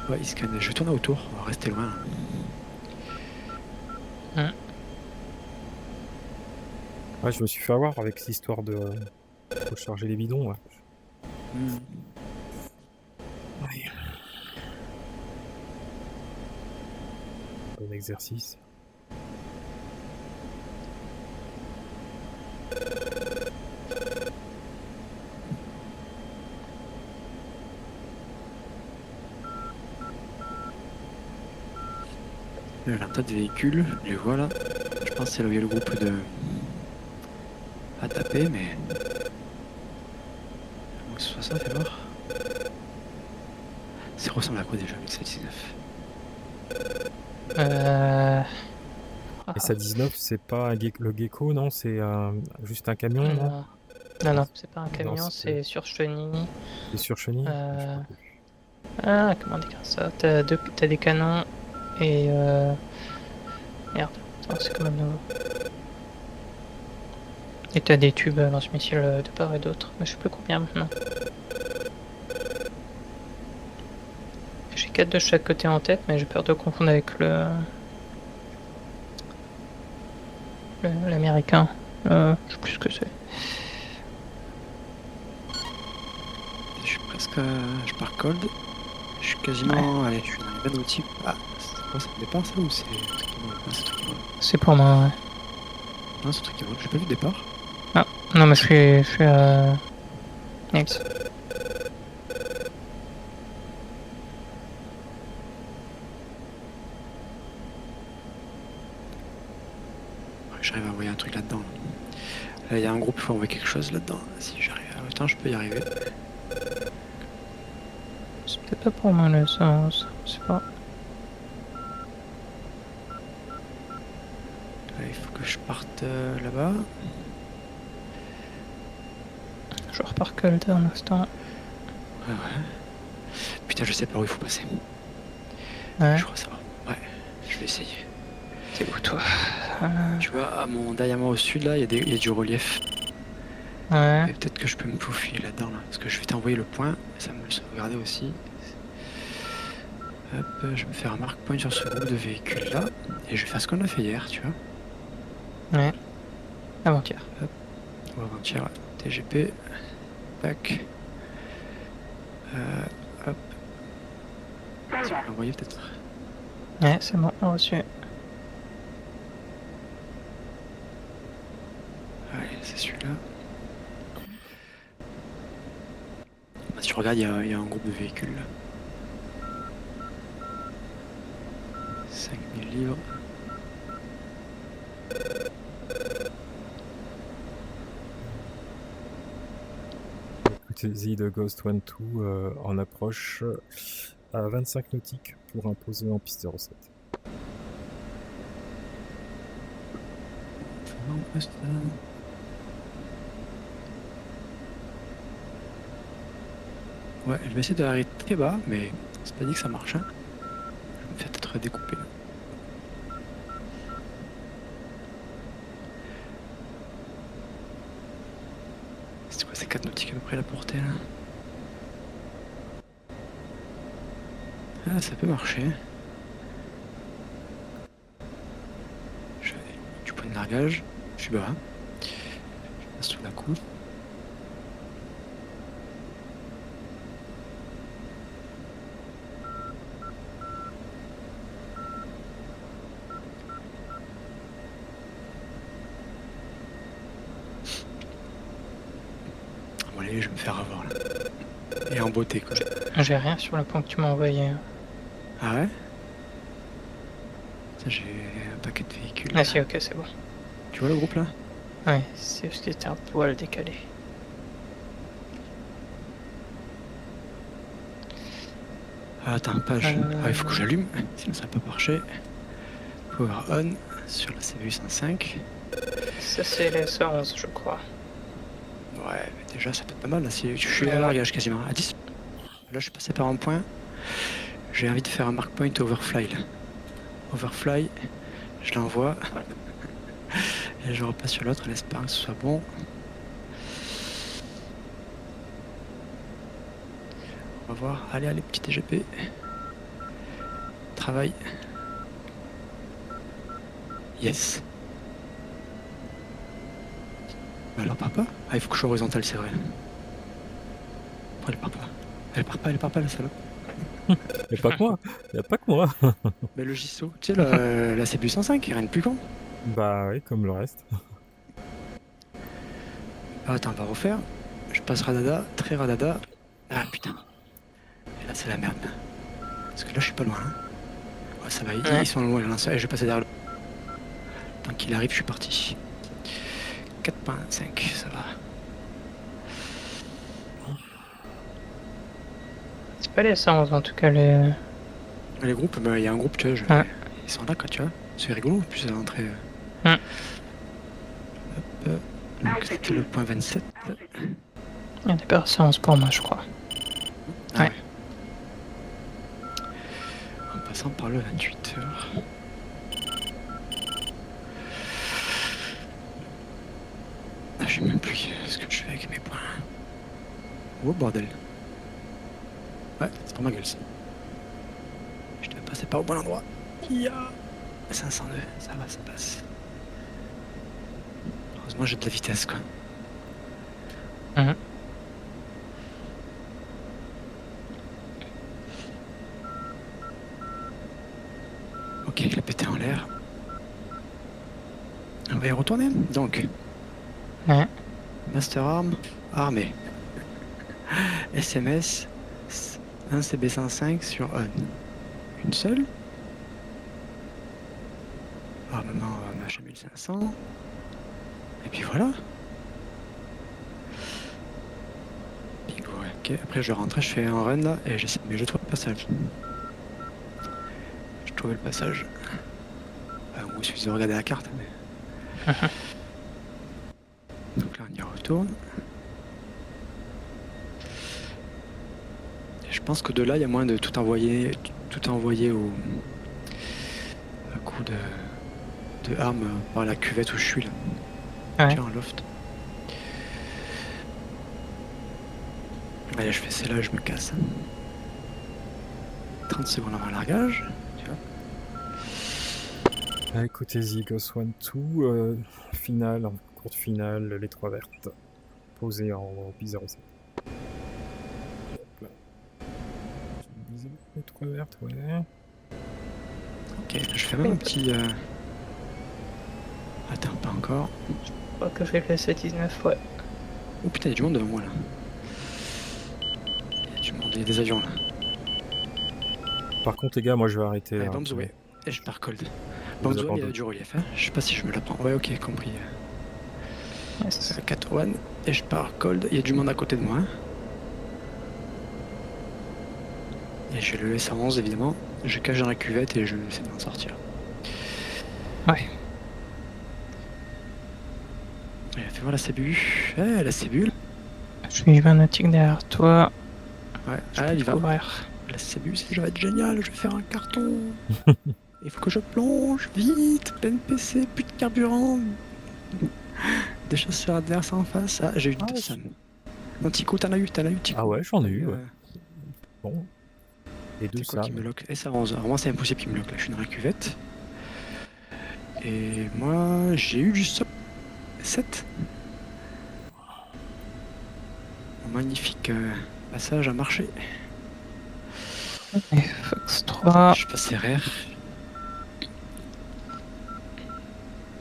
Ouais, il scanne. Je vais tourner autour, on va rester loin. Ouais, je me suis fait avoir avec cette histoire de recharger les bidons. Ouais. Ouais. Bon exercice. J'ai un tas de véhicules, je les vois là. Je pense que c'est là où il y a le groupe de... à taper, mais... Faut que ce soit ça, fais voir. Ça ressemble à quoi déjà, 1719? Et ça 19, c'est pas le gecko, non? C'est juste un camion, non? Non, c'est pas un camion, Non, c'est sur chenille. C'est sur chenille? Ah, comment dire ça? T'as des canons et merde, attends, c'est quand même nouveau. Et t'as des tubes lance-missiles de part et d'autre, mais je sais plus combien maintenant. J'ai 4 de chaque côté en tête, mais j'ai peur de confondre avec l'américain. Je sais plus ce que c'est. Je suis presque... je pars cold. Je suis quasiment... Allez, je suis dans les 20 nautiques. Ah, c'est quoi, c'est le départ ça ou c'est... C'est pour moi, ouais. Non, c'est le truc qui vole. J'ai pas vu le départ. Ah, non, mais je suis à... Next. J'arrive à envoyer un truc là-dedans. Là, il y a un groupe, il faut envoyer quelque chose là-dedans. Si j'arrive à le temps, je peux y arriver. C'est peut-être pas pour moi le sens, je sais pas. Là, il faut que je parte là-bas. Je repars que un instant. Ouais. Putain, je sais pas où il faut passer. Ouais. Je crois ça. Ouais, je vais essayer. T'es où toi? Tu vois, derrière moi au sud, là, il y a du relief. Ouais. Et peut-être que je peux me faufiler là-dedans, là. Parce que je vais t'envoyer le point, ça me le sauvegarder aussi. Hop, je vais me faire un mark point sur ce groupe de véhicules là. Et je vais faire ce qu'on a fait hier, tu vois. Ouais. Avant-hier. Hop. Ou avant-hier, ouais. TGP. Tac. Hop. Tu peux l'envoyer peut-être. Ouais, c'est bon, reçu. Allez, c'est celui-là. Si tu regardes, il y a un groupe de véhicules là. 5000 livres. Écoutez, de Ghost 1-2 en approche à 25 nautiques pour imposer en piste de recette. Ouais, je vais essayer d'arriver très bas, mais c'est pas dit que ça marche. Hein. Je vais me faire peut-être découper. C'est quoi, c'est 4 nautiques à peu près la portée là? Ah, ça peut marcher. Je vais du point de largage, je suis bas. Je passe tout d'un coup. Bon allez, je vais me faire avoir là. Et en beauté quoi. J'ai rien sur le point que tu m'as envoyé. Ah ouais? Ça, j'ai un paquet de véhicules. Ah si, ok, c'est bon. Tu vois le groupe là? Ouais, c'est parce que c'était un poil décalé. Ah, attends, page. Ah, il faut que j'allume, sinon ça va pas marcher. Power on sur la CPU 105. Ça c'est les 111 je crois. Ouais, mais déjà ça peut être pas mal là. Si je suis à largage quasiment, à 10. Là je suis passé par un point. J'ai envie de faire un mark point overfly là. Overfly, je l'envoie. Et je repasse sur l'autre en espérant que ce soit bon. On va voir. Allez, allez, petit TGP. Travail. Yes. Alors, part pas? Ah, il faut que je sois horizontal, c'est vrai. Pourquoi elle part pas? Elle part pas, la salope. Y'a pas que moi. Y'a pas que moi. Mais le JSO, tu sais, la CPU 105, il rien de plus con. Bah oui, comme le reste. Ah, attends, on va refaire. Je passe radada, très radada. Ah putain. Et là, c'est la merde. Parce que là, je suis pas loin. Hein. Ouais, ça va, ils sont loin, là. Et je vais passer derrière le. Tant qu'il arrive, je suis parti. 4.5, ça va. C'est pas les 111 en tout cas les... Les groupes, bah, il y a un groupe, tu vois, Ouais. ils sont là, quoi, tu vois. C'est rigolo, en plus, à l'entrée. Ouais. Hop, donc, c'était le point 27. Il y a des paires 111 pour moi je crois. Ah, Ouais. En passant par le 28 heures. Ah, je sais même plus ce que je fais avec mes points. Oh bordel. Ouais, c'est pour ma gueule ça. Je devais passer par au bon endroit. Ya 502, ça va, ça passe. Heureusement j'ai de la vitesse quoi. Mhm. Ok, il a pété en l'air. On va y retourner. Donc, Ouais. Master Arm, armé. SMS, un CB105 sur on. Une seule. Armement machin 1500. Et puis voilà. Bingo, ouais. Ok, après je rentre, je fais un run là et j'essaie. Mais je trouve le passage. Je trouvais le passage. Enfin, il suffit de regarder la carte. Mais... Donc là on y retourne. Et je pense que de là il y a moyen de tout envoyer au à coup de armes par la cuvette où je suis là. Ouais. Tiens, un loft. Allez, je fais celle-là, je me casse. 30 secondes avant le largage. Tu vois. Ah, écoutez, Zigos 1-2, finale, en courte finale, les 3 vertes, posées en P07. Hop là. Les 3 vertes, ouais. Ok, je fais même un petit... Attends, pas encore. Je crois que je vais laisser 19, ouais. Oh putain, il y a du monde devant moi là. Il y a du monde, il y a des avions là. Par contre, les gars, moi je vais arrêter. Allez, là. bombs away. Et je pars cold. Vous Bombs away, il y a abandonnez. du relief. Hein. Je sais pas si je me la prends. Ouais, ok, compris. Yes. 4-1. Et je pars cold. Il y a du monde à côté de moi. Hein. Et j'ai le S111 évidemment. Je cache dans la cuvette et je essaie de m'en sortir. Ouais. Et fais voir la CBU. Eh, la CBU. Je suis nautique derrière toi. Ouais, Je ah, peux il te va. couvrir. La CBU, ça va être génial. Je vais faire un carton. Il faut que je plonge vite. Plein PC, plus de carburant. Des chasseurs adverses en face. Ah, j'ai eu Ah, deux Sam. Non, Tico, t'en as eu, Tico. Ah ouais, j'en ai eu, ouais. Bon. Et deux C'est quoi qui Sam. me lock? S111. Alors moi, c'est impossible qu'il me lock. Là, je suis dans la cuvette. Et moi, j'ai eu du 7. Un magnifique passage à marcher. Et Fox 3, Je passe RR.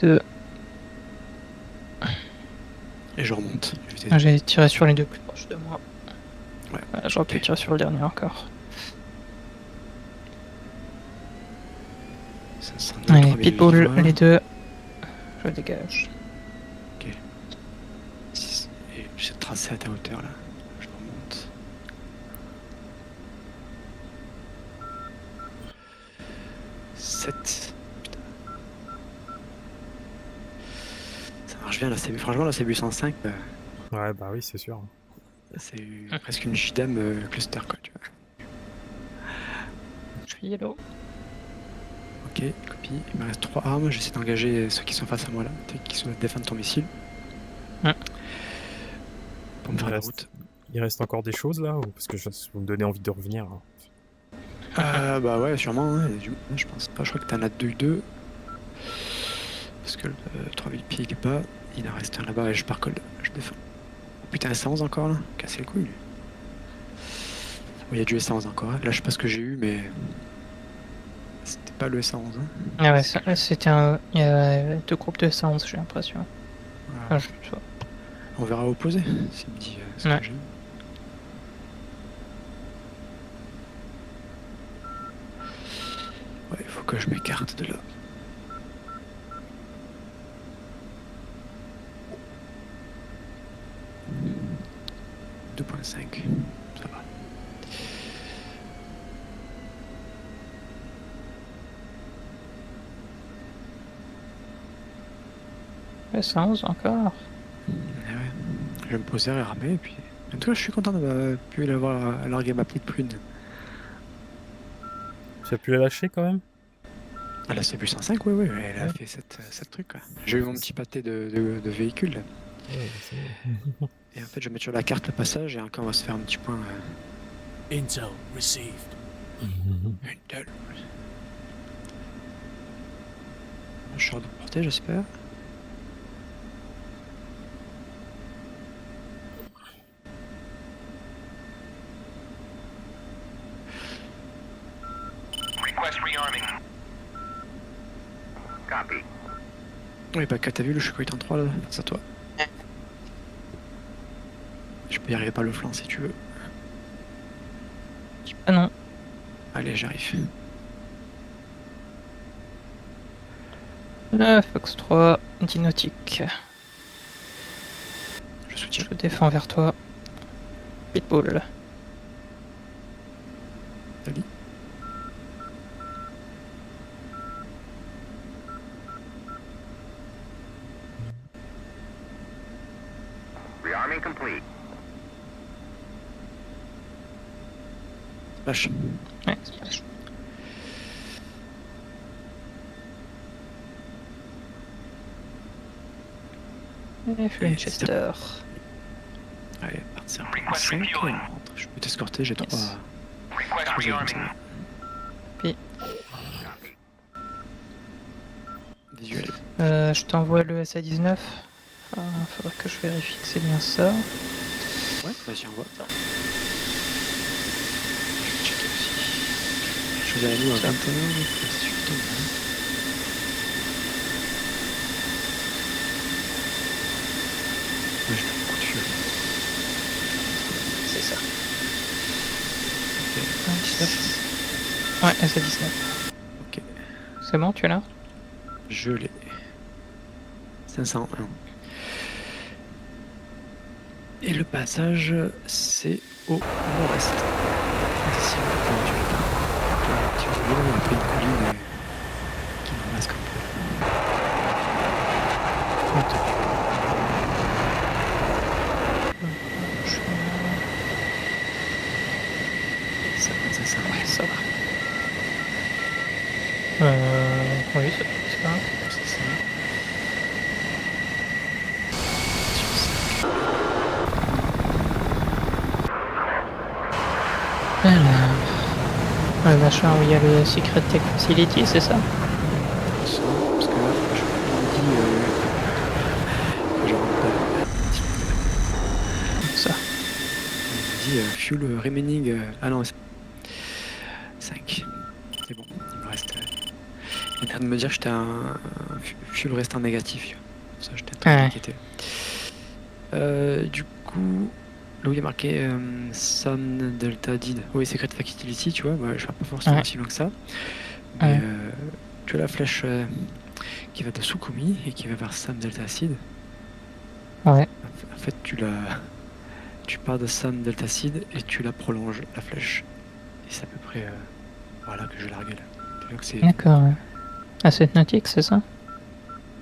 2. Et je remonte. J'ai tiré sur les deux plus proches de moi. Ouais. Voilà, j'aurais pu tirer sur le dernier encore. 502. Pitbull, vois. les deux. Je dégage. Et j'ai tracé à ta hauteur là. Je remonte. Sept. Putain. Ça marche bien là, franchement la CB 105, Ouais, bah oui, c'est sûr. c'est presque une JDAM cluster quoi, tu vois. Je suis yellow. Ok, copie. Il me reste 3 armes, j'essaie d'engager ceux qui sont face à moi là, qui sont défendre ton missile. Pour me faire la route. Il reste encore des choses là, ou parce que vous me donnez envie de revenir. Bah ouais, sûrement, hein, je pense pas, je crois que t'en as 2. Parce que le 3000 pieds est pas, il en reste un là-bas et je pars cold, je défends. Putain, S11 encore là, casser le couille lui. Il y a du S11 encore, hein. Là je sais pas ce que j'ai eu, mais c'était pas le S11. Hein. Ah ouais, c'était un. Il y a 2 groupes de 111, j'ai l'impression. Voilà. Ah, je sais pas. On verra opposé, s'il me dit ce Ouais. que j'ai eu. Ouais, il faut que je m'écarte de là. « 2.5, ça va. Ouais, 111 encore. Eh ouais. Je vais me poser et ramer, et puis... En tout cas, je suis content d'avoir pu l'avoir largué ma petite prune. Tu as pu la lâcher quand même? Ah, la CB 105, oui, elle a Ouais. fait cette truc, quoi. J'ai eu mon petit pâté de véhicule, là. Ouais, c'est bon. Et en fait, je vais mettre sur la carte le passage, et encore, on va se faire un petit point... Intel received. Intel. Je suis hors de portée, j'espère. Request rearming. Copy. Oui, bah, t'as vu le Sukhoi 33 là, face à toi. Je peux y arriver par le flanc si tu veux. Ah non. Allez, j'arrive. Fox 3, Dinotic. Je soutiens. Je défends vers toi. Pitbull. Salut. Rearming complete. Lâche. Ouais, splash. Et Winchester. Allez, partir. Request 5, refueling. je peux t'escorter, j'ai 3. Yes. Request rearming. Visuel. Je t'envoie le SA-19. Faudra que je vérifie que c'est bien ça. Ouais, vas-y, on voit. Je vais checker aussi. Je suis derrière nous à 21, c'est plutôt bien. Ouais, je mets un coup de feu. C'est ça. Ok. Ouais, SA-19. Ok. C'est bon, tu es là? Je l'ai. 501. Et le passage, c'est au nord-est. Ici, tu vois, on a pris une colline qui nous masque un peu. Ouais, ça va. Oui, c'est pas grave. C'est ça. Alors, le machin où il y a le Secret Tech Facility, c'est ça? Parce que là, je me dis que je rentre pas. Ça. Il me dit fuel remaining. Ah non, c'est 5. C'est bon, il me reste. Il est en train de me dire que j'étais un fuel restant négatif. Ça, j'étais un peu inquiété. Du coup, là où il y a marqué Sun Delta Did. Oui, Secret Facility, tu vois, je ne vais pas forcément Ouais. aussi loin que ça. Mais tu as la flèche qui va de Sukumi et qui va vers Sam Delta Acid. Ouais. En fait, tu pars de Sam Delta Acid et tu la prolonges, la flèche. Et c'est à peu près voilà que je vais larguer là. Tu vois que c'est D'accord, ouais. À 7 nautiques, c'est ça?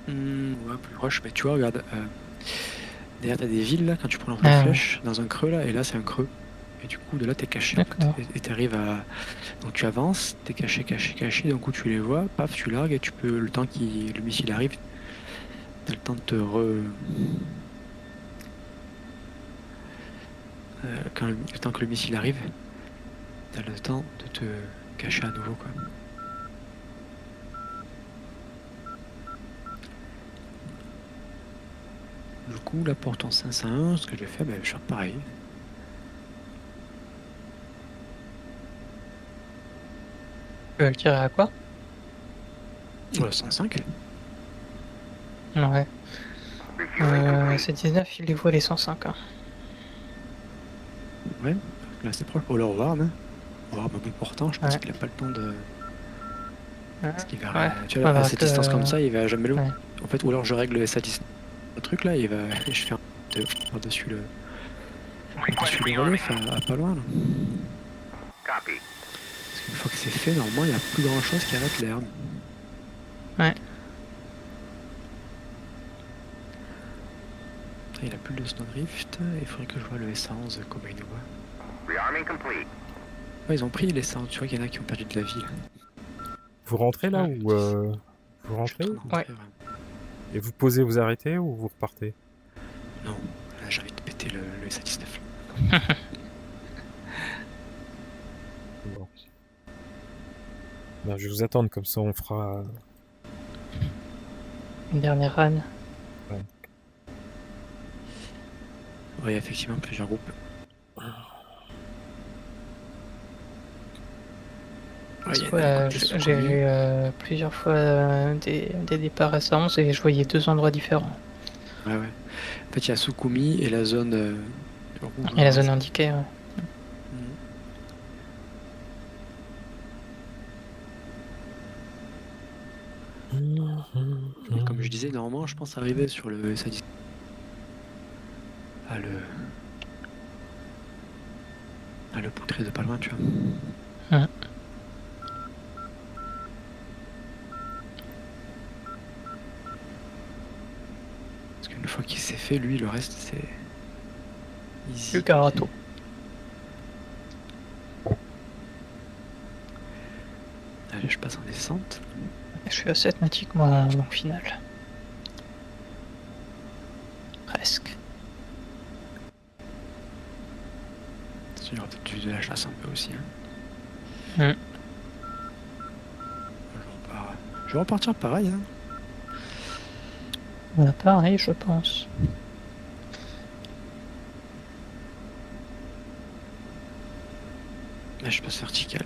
ouais, plus proche, mais tu vois, regarde, derrière t'as des villes là, quand tu prolonges Ah, la ouais. flèche, dans un creux là, et là c'est un creux. Et du coup, de là t'es caché en D'accord. fait. Et t'arrives à. Donc tu avances, t'es caché, d'un coup tu les vois, paf, tu largues et tu peux, le temps que le missile arrive, t'as le temps de te le temps que le missile arrive, t'as le temps de te cacher à nouveau quoi. Du coup, là pour ton 501, ce que je vais faire, je vais faire pareil. Tu veux le tirer à quoi? Voilà, 105. Ouais. C'est 19, il les voit les 105. Hein. Ouais, là c'est proche pour le revoir, hein. Voir bon portant, je pense Ouais. qu'il a pas le temps de. Parce qu'il va, Ouais. tu vois, à Faudra cette que- distance comme ça, il va jamais le. Ouais. En fait, ou alors je règle sa distance. Le truc là, il va. Je fais par-dessus le. Par-dessus le relief à pas loin là. Copy. Parce qu'une fois que c'est fait, normalement, il n'y a plus grand chose qui arrête l'herbe. Ouais. Il a plus de snowdrift, il faudrait que je vois le S11 comment il nous voit. Rearming complete. Ouais, ils ont pris les S11, tu vois qu'il y en a qui ont perdu de la vie là. Vous rentrez là ou vous Je suis rentrez en train de rentrer, vraiment. et vous posez, vous arrêtez ou vous repartez? Non, là j'ai envie de péter le S19. Bon. Ben, je vais vous attendre, comme ça on fera. Une dernière run. Oui, effectivement, plusieurs groupes. Ouais, il y en a Ouais, qui sont j'ai connus. vu plusieurs fois des départs S11 et je voyais 2 endroits différents. Ouais, ouais. En fait, il y a Sukumi et la zone rouge. Et la zone indiquée, ouais. Et comme je disais, normalement, je pense arriver sur le S10. À le poutrer de pas loin, tu vois. Parce qu'une fois qu'il s'est fait, lui, le reste, c'est easy. Le Garato. Allez, je passe en descente. Je suis à 7 nautiques, moi, en finale. Presque. Il y aura peut-être de la chasse un peu aussi. Hein. Je vais repartir pareil. Hein. Voilà, pareil, je pense. Là, je passe vertical.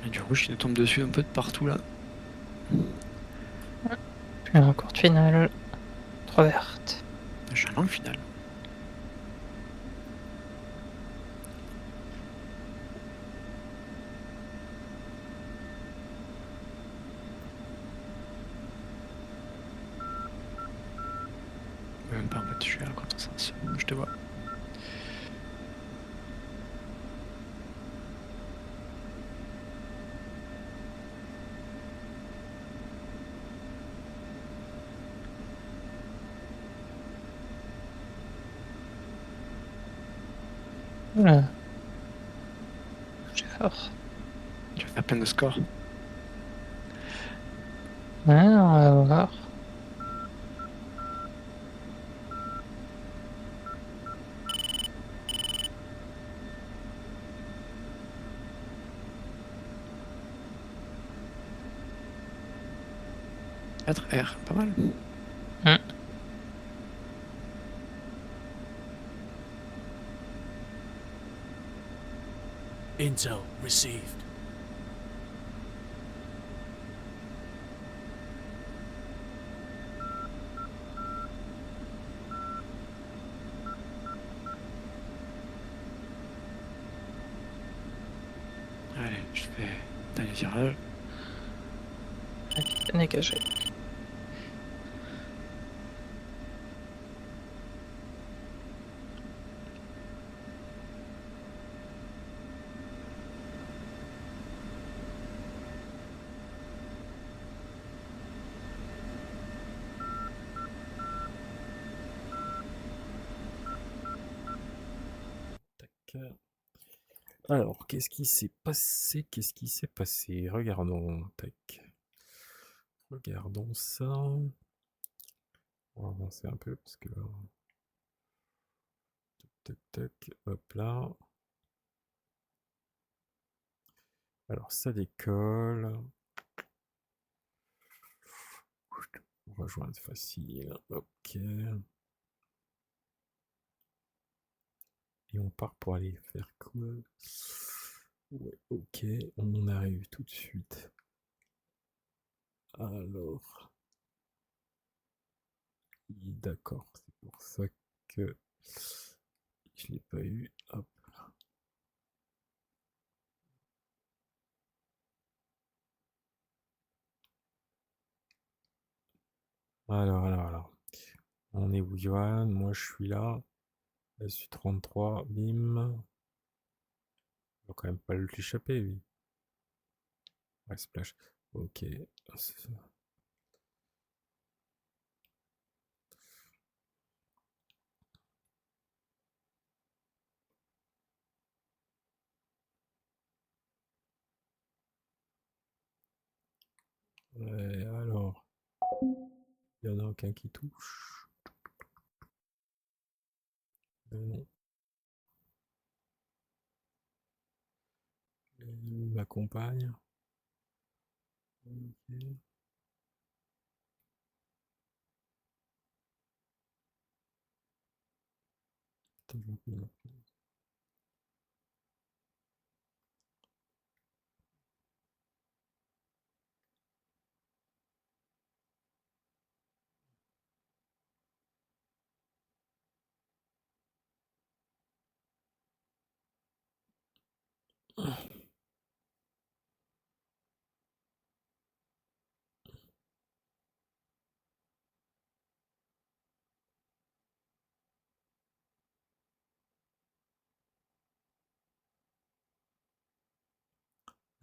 Et du rouge, il nous tombe dessus un peu de partout là. Puis en courte finale, 3 vertes. J'ai un long final. Même pas en fait, je suis à la contresens. Je te vois. Oula. J'ai fort. Tu vas faire plein de scores. Ouais, on va voir. Quatre R, pas mal. Intel received. Allez, je fais dernier tirage. Bien dégagé. Tac. Alors, qu'est-ce qui s'est passé? Qu'est-ce qui s'est passé? Regardons. Tac. Regardons ça. On va avancer un peu parce que. Tac, tac, tac. Hop là. Alors, ça décolle. Rejoindre facile. Ok. Et on part pour aller faire quoi? Ouais, ok. On arrive tout de suite. Alors. D'accord. C'est pour ça que je l'ai pas eu. Hop. Alors. On est où, Johan? Moi, je suis là. SU-33, bim. Il va quand même pas l'échapper, lui. Ouais, splash. Ok. Ouais, alors. Il y en a aucun qui touche. Non. Il m'accompagne. Ok.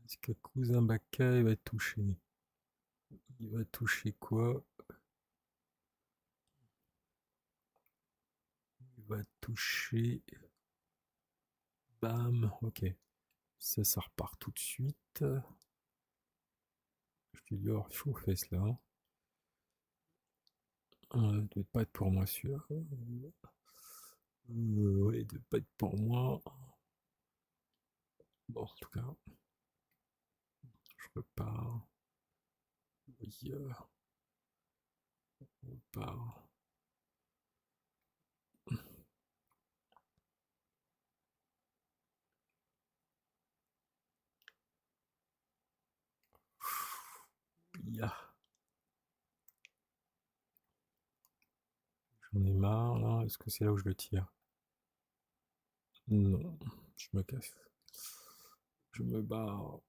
Est-ce que Cousin Baka il va toucher? Il va toucher quoi? Il va toucher. Bam, ok. Ça repart tout de suite. Je te dis, oh, chaud aux fesses là. Il doit pas être pour moi celui-là. Ouais, il doit pas être pour moi. Bon, en tout cas, je repars. Oui, on repart. Ya. J'en ai marre là. Est-ce que c'est là où je le tire? Non, je me casse. Je me barre.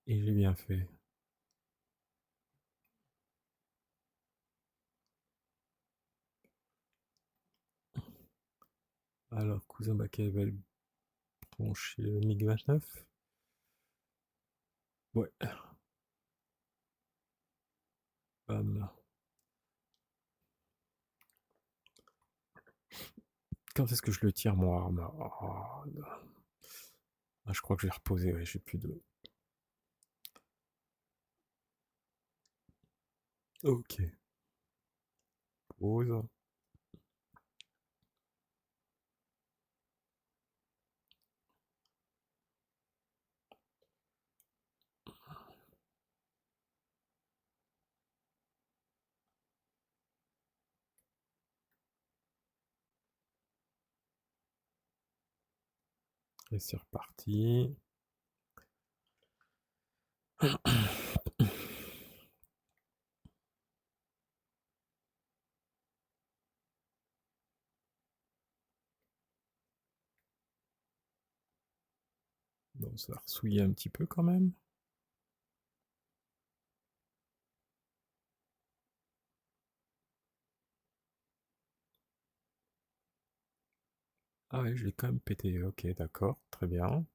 Et j'ai bien fait. Alors, Cousin Baquet va brancher le MiG-29. Ouais. Bam. quand est-ce que je le tire, moi, arme? Oh, non. Ah, je crois que je vais reposer, ouais, j'ai plus de... Ok. Pause. Et c'est reparti. Bon, ça va ressouiller un petit peu quand même. Ah ouais, je l'ai quand même pété. Ok, d'accord, très bien.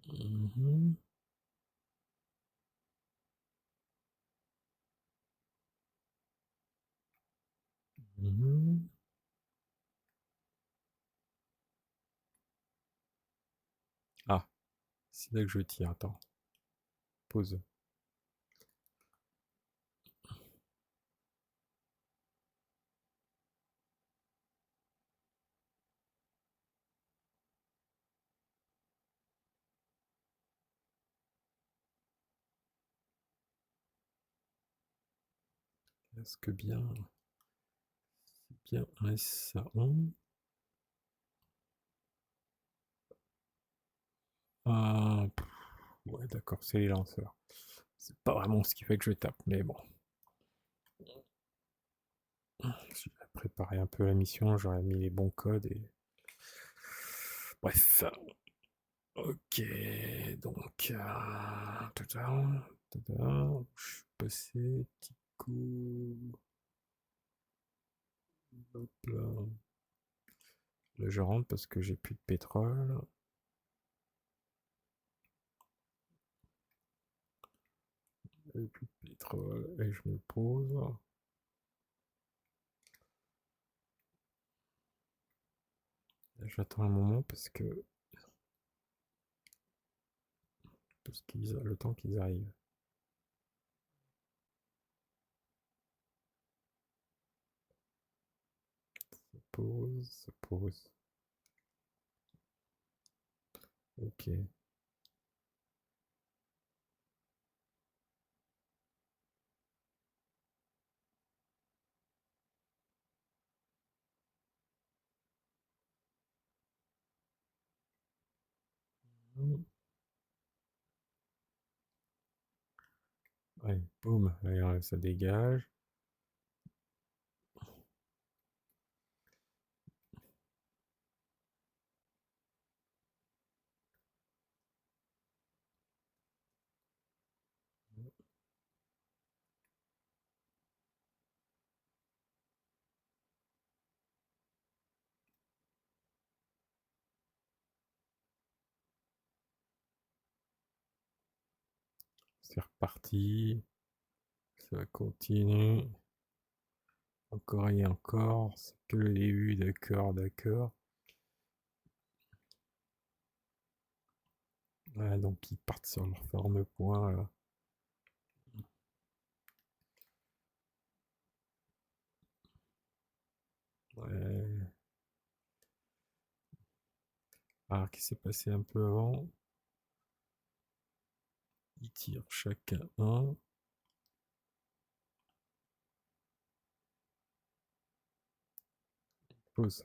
Mhm. Mhm. Ah, c'est là que je tire. Attends, pause. Est-ce que bien... Bien, ouais, ça on. Ah, ouais, d'accord, c'est les lanceurs. C'est pas vraiment ce qui fait que je tape, mais bon. Si j'avais préparé un peu la mission, j'aurais mis les bons codes et... Bref. Ok, donc... tata, tata, je suis passé, petit coup... Hop là. Là, je rentre parce que j'ai plus de pétrole. J'ai plus de pétrole et je me pose. J'attends un moment parce que... le temps qu'ils arrivent. Ça pose, ça pose. Ok. Ouais, boum, là, ça dégage. C'est reparti. Ça continue. Encore et encore. C'est que le début, d'accord, d'accord. Voilà, donc ils partent sur leur forme point là. Ouais. Alors, qui s'est passé un peu avant? Ils tirent chacun un. Pause.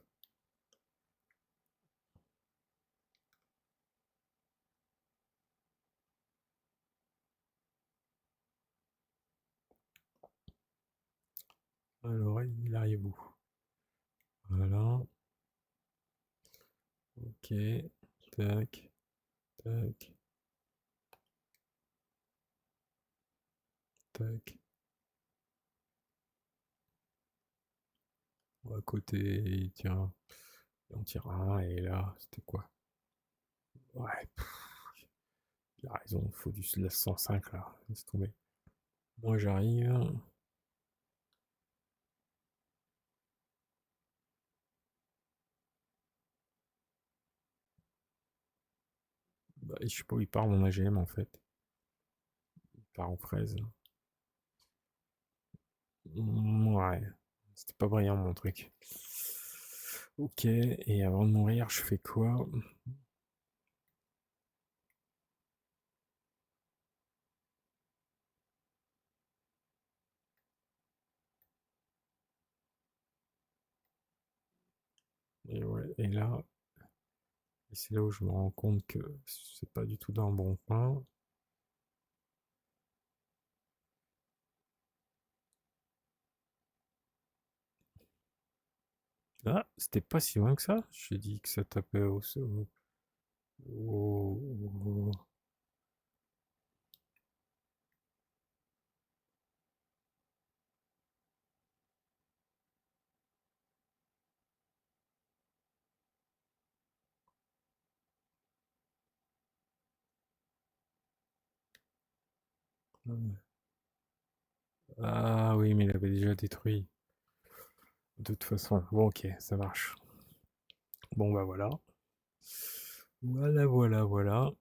Alors, il arrive où? Voilà. Ok. Tac. Tac. Tac. À côté, tiens. On tire un, et là, c'était quoi? Ouais. Il a raison, il faut du la 105 là, laisse tomber. Moi j'arrive. Bah, je sais pas où il part mon AGM en fait. Il part aux fraises. Ouais, c'était pas brillant mon truc. Ok, et avant de mourir, je fais quoi? Et ouais, et là, et c'est là où je me rends compte que c'est pas du tout dans le bon coin. Ah, c'était pas si loin que ça. J'ai dit que ça tapait au- Ah oui, mais il avait déjà détruit. De toute façon, bon ok, ça marche. Bon bah voilà. Voilà.